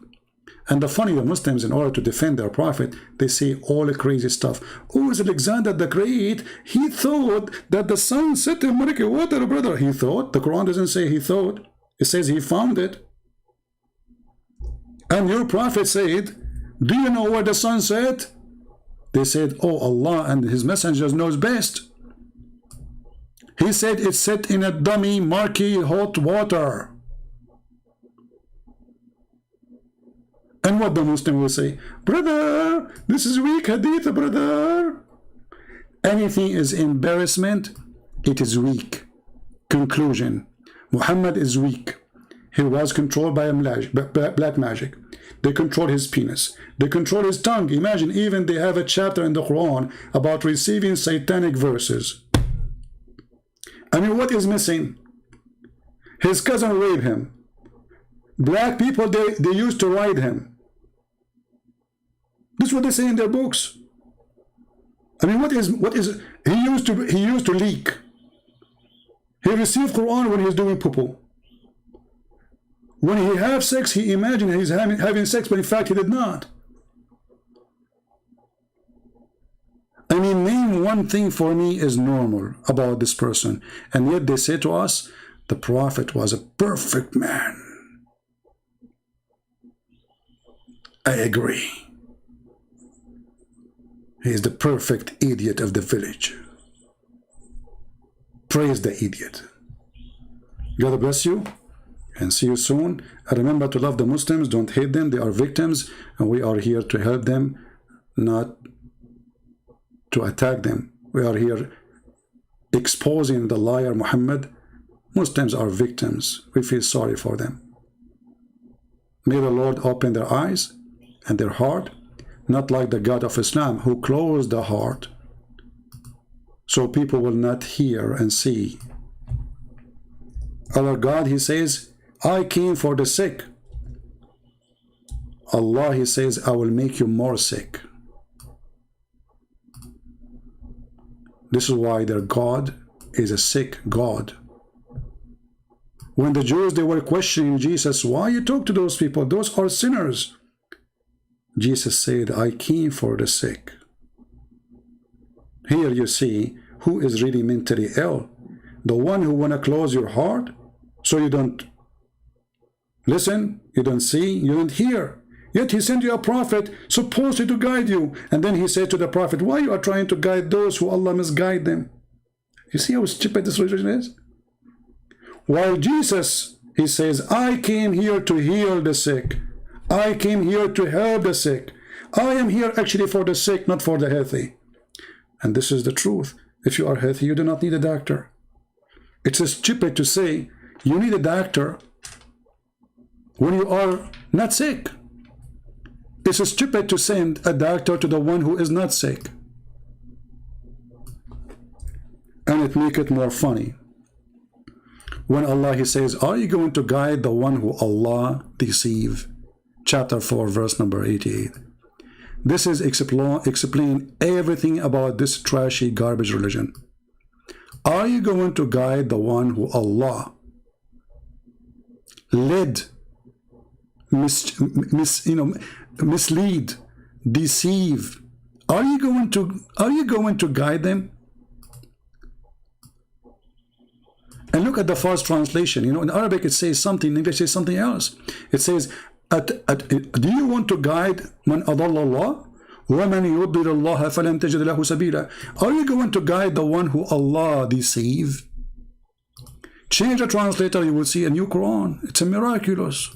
And the funny, the Muslims, in order to defend their prophet, they say all the crazy stuff. Oh, is Alexander the Great? He thought that the sun set in murky water, brother. He thought. The Quran doesn't say he thought. It says he found it. And your prophet said, do you know where the sun set? They said, oh, Allah and his messengers knows best. He said it's set in a dummy, murky, hot water. And what the Muslim will say, brother, this is weak hadith, brother. Anything is embarrassment, it is weak. Conclusion, Muhammad is weak. He was controlled by black magic. They control his penis. They control his tongue. Imagine, even they have a chapter in the Quran about receiving satanic verses. I mean, what is missing? His cousin raped him. Black people, they used to ride him. This is what they say in their books. I mean, what is he used to leak. He received Quran when he's doing poo-poo. When he have sex, he imagined he's having sex, but in fact he did not. I mean, name one thing for me is normal about this person. And yet they say to us, the Prophet was a perfect man. I agree. He is the perfect idiot of the village. Praise the idiot. God bless you and see you soon. And remember to love the Muslims, don't hate them, they are victims, and we are here to help them, not to attack them. We are here exposing the liar Muhammad. Muslims are victims. We feel sorry for them. May the Lord open their eyes and their heart, not like the God of Islam who closed the heart so people will not hear and see. Our God, he says, I came for the sick. Allah, he says, I will make you more sick. This is why their God is a sick God. When the Jews, they were questioning Jesus, why you talk to those people? Those are sinners. Jesus said, I came for the sick. Here you see who is really mentally ill. The one who want to close your heart so you don't listen, you don't see, you don't hear. Yet he sent you a prophet supposedly to guide you. And then he said to the prophet, why you are trying to guide those who Allah misguide them? You see how stupid this religion is? While Jesus, he says, I came here to heal the sick. I came here to help the sick. I am here actually for the sick, not for the healthy. And this is the truth. If you are healthy, you do not need a doctor. It's stupid to say you need a doctor when you are not sick. It's stupid to send a doctor to the one who is not sick. And it makes it more funny. When Allah, he says, are you going to guide the one who Allah deceive? Chapter 4, verse number 88. This is explain everything about this trashy garbage religion. Are you going to guide the one who Allah led, mislead, deceive? Are you going to guide them? And look at the false translation. You know, in Arabic it says something, in English it says something else. It says, do you want to guide man adalla Allah? وَمَنْ يُضْلِلَ اللَّهَ فَلَنْ تَجِدْ لَهُ سَبِيلًا. Are you going to guide the one who Allah deceive? Change the translator, you will see a new Quran. It's a miraculous.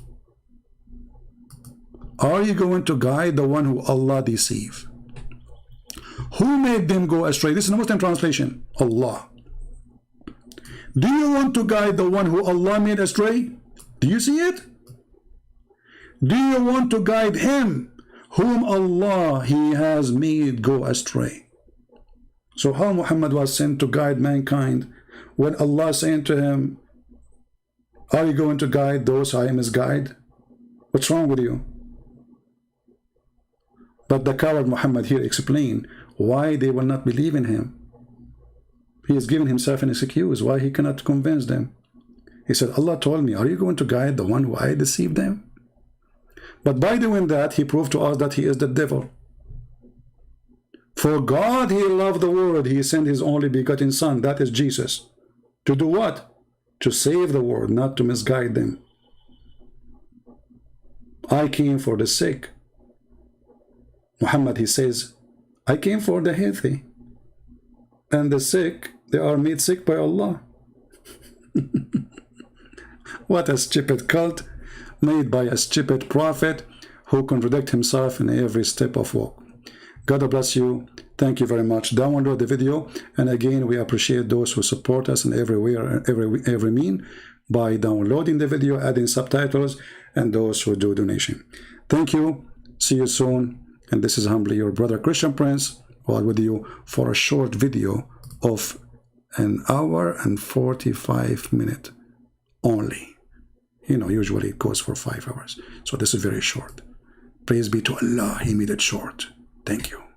Are you going to guide the one who Allah deceive? Who made them go astray? This is the Muslim translation. Allah. Do you want to guide the one who Allah made astray? Do you see it? Do you want to guide him whom Allah he has made go astray? So how Muhammad was sent to guide mankind when Allah saying to him, are you going to guide those I misguide? What's wrong with you? But the coward Muhammad here explained why they will not believe in him. He has given himself an excuse why he cannot convince them. He said, Allah told me, are you going to guide the one who I deceived them? But by doing that, he proved to us that he is the devil. For God, he loved the world. He sent his only begotten son, that is Jesus. To do what? To save the world, not to misguide them. I came for the sick. Muhammad, he says, I came for the healthy. And the sick, they are made sick by Allah. What a stupid cult made by a stupid prophet who contradicts himself in every step of walk. God bless you. Thank you very much. Download the video. And again, we appreciate those who support us in every mean by downloading the video, adding subtitles, and those who do donation. Thank you. See you soon. And this is humbly your brother Christian Prince, while with you for a short video of 1 hour and 45 minutes only. You know, usually it goes for 5 hours. So this is very short. Praise be to Allah. He made it short. Thank you.